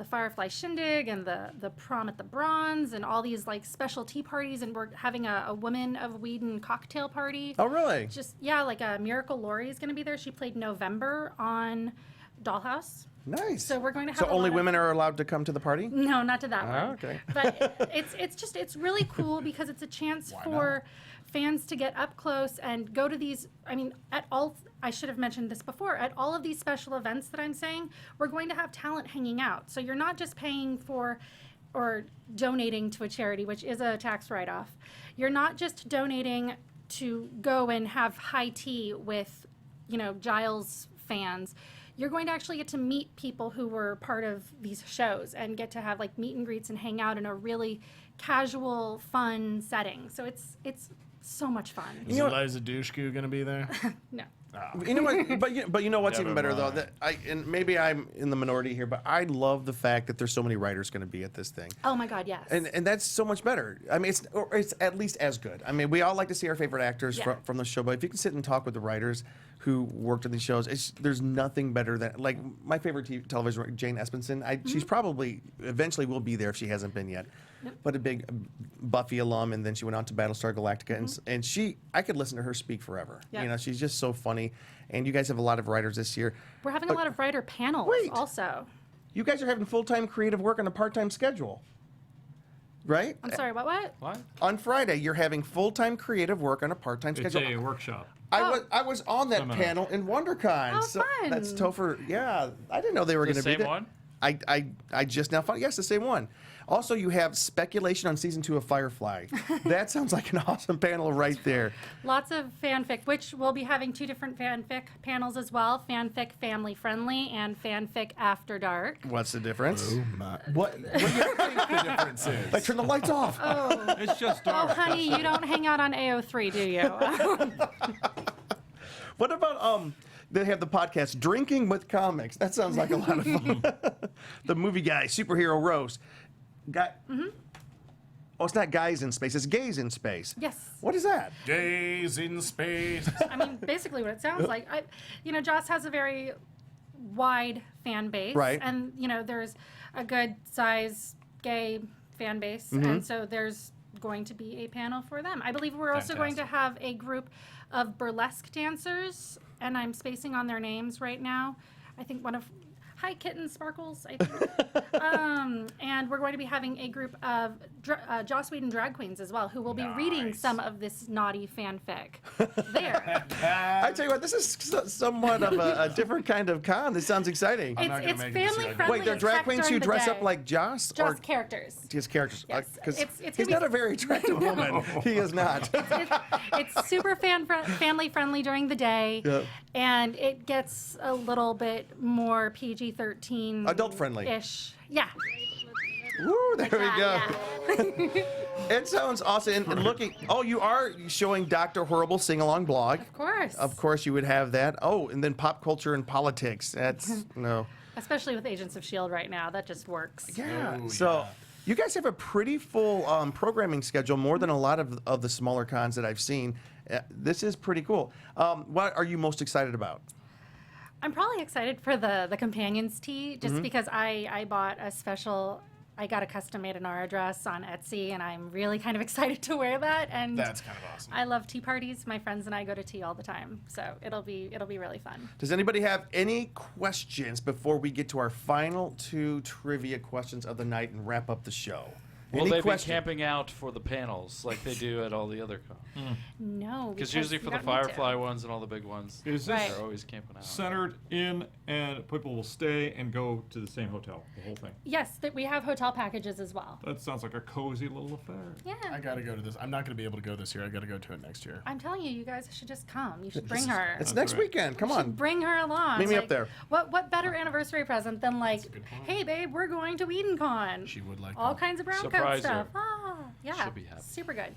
Firefly Shindig and the prom at the Bronze and all these like special tea parties, and we're having a Women of Whedon cocktail party. Oh really? Just like Miracle Laurie is going to be there. She played November on Dollhouse. Nice. So we're going to have So a only lot of- women are allowed to come to the party? No, not to that one. okay. But it's really cool because it's a chance for fans to get up close and go to these. I mean, I should have mentioned this before. At all of these special events that I'm saying, we're going to have talent hanging out. So you're not just paying for or donating to a charity, which is a tax write-off. You're not just donating to go and have high tea with, Giles fans. You're going to actually get to meet people who were part of these shows and get to have like meet and greets and hang out in a really casual, fun setting. So it's so much fun. Is Eliza Dushku going to be there? No. You know what? But you know what's even Never better though? mind. And maybe I'm in the minority here, but I love the fact that there's so many writers going to be at this thing. Oh my God, yes. And that's so much better. I mean, it's at least as good. I mean, we all like to see our favorite actors Yeah. from the show, but if you can sit and talk with the writers who worked on these shows, there's nothing better than like my favorite television writer, Jane Espenson. She's probably eventually will be there if she hasn't been yet. But a big Buffy alum, and then she went on to Battlestar Galactica, and I could listen to her speak forever. Yeah. She's just so funny. And you guys have a lot of writers this year. We're having a lot of writer panels Wait. also. You guys are having full-time creative work on a part-time schedule, right? I'm sorry, what? What? On Friday, you're having full-time creative work on a part-time It's schedule. a workshop. I was on that Seminar. panel in WonderCon. Oh, so fun. That's Topher. Yeah, I didn't know they were The going to be same there. one? I just now found. Yes, the same one. Also, you have speculation on season 2 of Firefly. That sounds like an awesome panel right there. Lots of fanfic, which we'll be having 2 different fanfic panels as well. Fanfic family friendly and fanfic after dark. What's the difference? What do you think the difference is? Like turn the lights off. It's just Oh, dark. honey, you don't hang out on AO3, do you? What about they have the podcast Drinking with Comics. That sounds like a lot of fun. The movie guy, superhero roast. Oh, it's not guys in space, it's gays in space. Yes. What is that? Days in space. I mean, basically what it sounds like. Joss has a very wide fan base. Right. And, there's a good size gay fan base. Mm-hmm. And so there's going to be a panel for them. I believe we're also going to have a group of burlesque dancers, and I'm spacing on their names right now. I think one of Hi Kitten Sparkles, I think. And we're going to be having a group of Joss Whedon drag queens as well, who will be reading some of this naughty fanfic. There. I tell you what, this is somewhat of a different kind of con. This sounds exciting. It's family friendly. Wait, they're drag queens who dress up like Joss? Joss characters. His characters. Yes. Because It's he's not a very attractive woman. He is not. It's super family friendly during the day, Yep. and it gets a little bit more PG-13 Adult friendly. ish. Yeah. Woo, there we go. Yeah. It sounds awesome. And looking, you are showing Dr. Horrible sing-along blog. Of course. Of course you would have that. Oh, and then pop culture and politics. That's, no. Especially with Agents of S.H.I.E.L.D. right now. That just works. Yeah. Oh, So yeah. you guys have a pretty full programming schedule, more than a lot of the smaller cons that I've seen. This is pretty cool. What are you most excited about? I'm probably excited for the Companions tee, just Mm-hmm. because I bought a special. I got a custom-made Inara dress on Etsy, and I'm really kind of excited to wear that. And That's kind of awesome. I love tea parties. My friends and I go to tea all the time, so it'll be really fun. Does anybody have any questions before we get to our final 2 trivia questions of the night and wrap up the show? Will Any they question? be camping out for the panels like they do at all the other cons? No, Because usually for you the don't need to. Firefly ones and all the big ones, Is this Right. they're always camping out. centered in and people will stay and go to the same hotel, the whole thing? Yes, we have hotel packages as well. That sounds like a cozy little affair. Yeah. I gotta go to this. I'm not gonna be able to go this year. I gotta go to it next year. I'm telling you, you guys should just come. You should bring her. It's That's next right. weekend. Come You should on. bring her along. Meet me up Like, there. What better anniversary present than like, a good point. hey babe, we're going to WhedonCon. She would like all that. kinds of brown coat Surprise her. stuff. Ah, yeah. She'll be happy. Super good.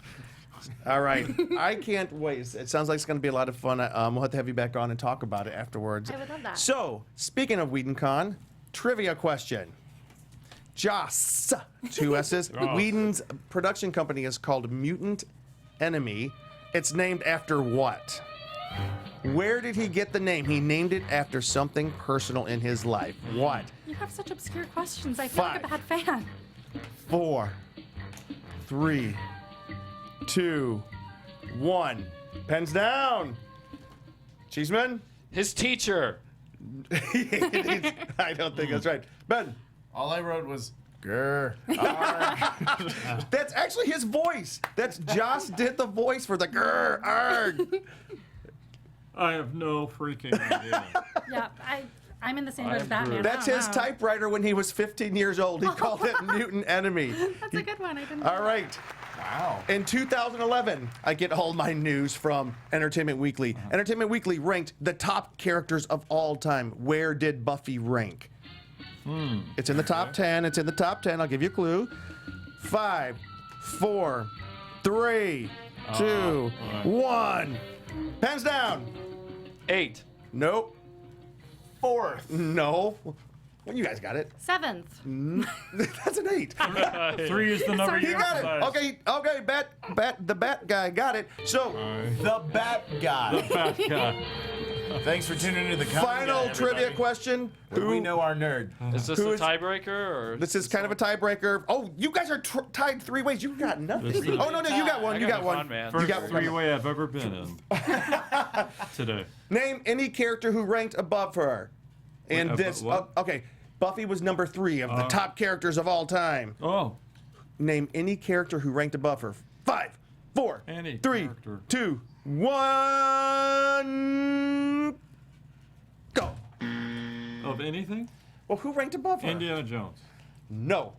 All right. I can't wait. It sounds like it's going to be a lot of fun. We'll have to have you back on and talk about it afterwards. I would love that. So, speaking of Whedon Con, trivia question. Joss, 2 S's. Oh. Whedon's production company is called Mutant Enemy. It's named after what? Where did he get the name? He named it after something personal in his life. What? You have such obscure questions. I feel like a 5. bad fan. 4, 3, 2, 1. Pens down. Cheeseman? His teacher. I don't think that's right. Ben? All I wrote was grr. That's actually his voice. That's Joss did the voice for the grr, arg. I have no freaking idea. Yeah, I'm in the same boat I as am Batman. Groot. That's I don't his know. typewriter when he was 15 years old. He called it Mutant Enemy. That's a good one. I didn't. All right. Wow. In 2011, I get all my news from Entertainment Weekly. Entertainment Weekly ranked the top characters of all time. Where did Buffy rank? It's in the top 10. It's in the top 10. I'll give you a clue. 5, 4, 3, 2, 1. Pens down. 8. Nope. 4th. No. Well, you guys got it. 7th. That's an 8. 3 is the number He you got it. emphasize. Okay, the bat guy got it. So, The Bat Guy. Fat guy. Thanks for tuning into the Con final Guy, trivia everybody. question. Where we know our nerd. Is this Who a is- tiebreaker or? This is kind of a tiebreaker. Oh, you guys are tied 3 ways. You got nothing. This is- Oh, no, you got one. I You got got my one. fun, man. You First got one. three-way I've ever been in today. Name any character who ranked above her. And Wait, this. what? Okay. Buffy was number 3 of the top characters of all time. Oh, Name any character who ranked above her. 5, 4, Any 3, character. 2, 1. Go. of anything? Well, who ranked above her? Indiana Jones. No.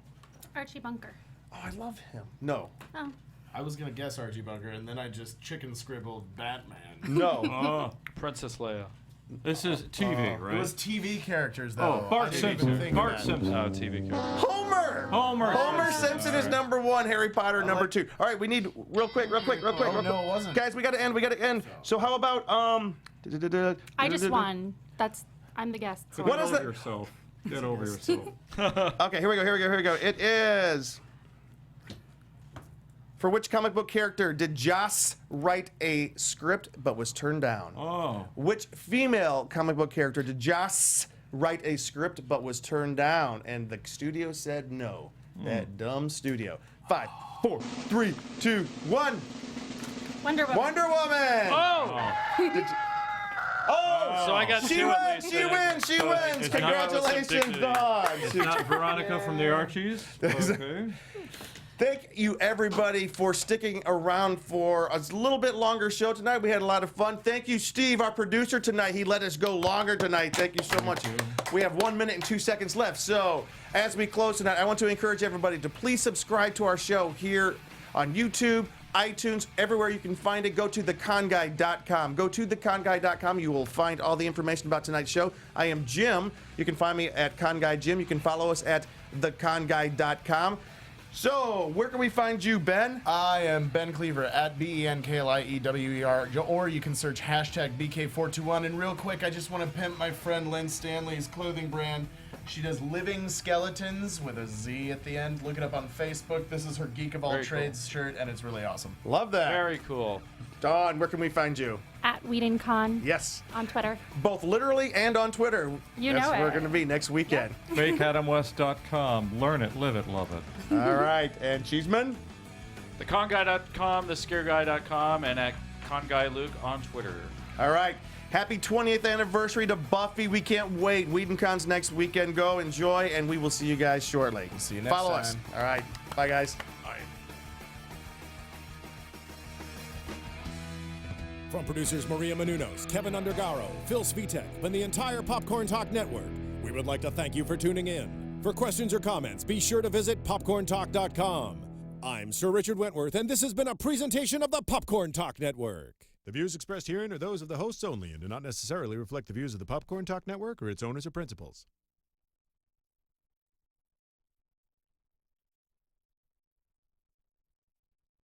Archie Bunker. Oh, I love him. No. Oh. I was gonna guess Archie Bunker, and then I just chicken scribbled Batman. No. Oh, Princess Leia. this is TV, right? It was TV characters, though. Oh, Bart I didn't even Simpson. think of Bart that. Simpson. Oh, TV character. Homer. Homer Simpson is number 1. Harry Potter number like- 2. All right, we need real quick. Oh, no, it wasn't. Guys, we gotta end. So how about I just won. I'm the guest. So What Get is over that? yourself. Get over yourself. Okay, here we go. It is. For which comic book character did Joss write a script but was turned down? Oh, Which female comic book character did Joss write a script but was turned down? And the studio said no. That dumb studio. 5, 4, 3, 2, 1. Wonder Woman. Wonder Woman. Oh, So I got she two at wins. least She then. wins. She wins. Congratulations, Dawn. It's not Veronica from the Archies. Okay. Thank you, everybody, for sticking around for a little bit longer show tonight. We had a lot of fun. Thank you, Steve, our producer tonight. He let us go longer tonight. Thank you so much. We have 1 minute and 2 seconds left. So as we close tonight, I want to encourage everybody to please subscribe to our show here on YouTube, iTunes, everywhere you can find it. Go to theconguy.com. Go to theconguy.com. You will find all the information about tonight's show. I am Jim. You can find me at Conguy Jim. You can follow us at theconguy.com. So, where can we find you, Ben? I am Ben Kliewer at BenKliewer, or you can search hashtag BK421. And real quick, I just want to pimp my friend Lynn Stanley's clothing brand. She does Living Skeletons with a Z at the end. Look it up on Facebook. This is her Geek of All Very Trades shirt, and it's really awesome. Love that. Very cool. Dawn, where can we find you? At Whedon Con Yes. on Twitter. Both literally and on Twitter. You That's know where we're it. going to be next weekend. FakeAdamWest.com. Learn it, live it, love it. All right. And Cheeseman? Theconguy.com, thescareguy.com, and at ConGuyLuke on Twitter. All right. Happy 20th anniversary to Buffy. We can't wait. WhedonCon's next weekend. Go enjoy, and we will see you guys shortly. See you next Follow time. us. All right. Bye, guys. From producers Maria Menounos, Kevin Undergaro, Phil Svitek, and the entire Popcorn Talk Network, we would like to thank you for tuning in. For questions or comments, be sure to visit popcorntalk.com. I'm Sir Richard Wentworth, and this has been a presentation of the Popcorn Talk Network. The views expressed herein are those of the hosts only and do not necessarily reflect the views of the Popcorn Talk Network or its owners or principals.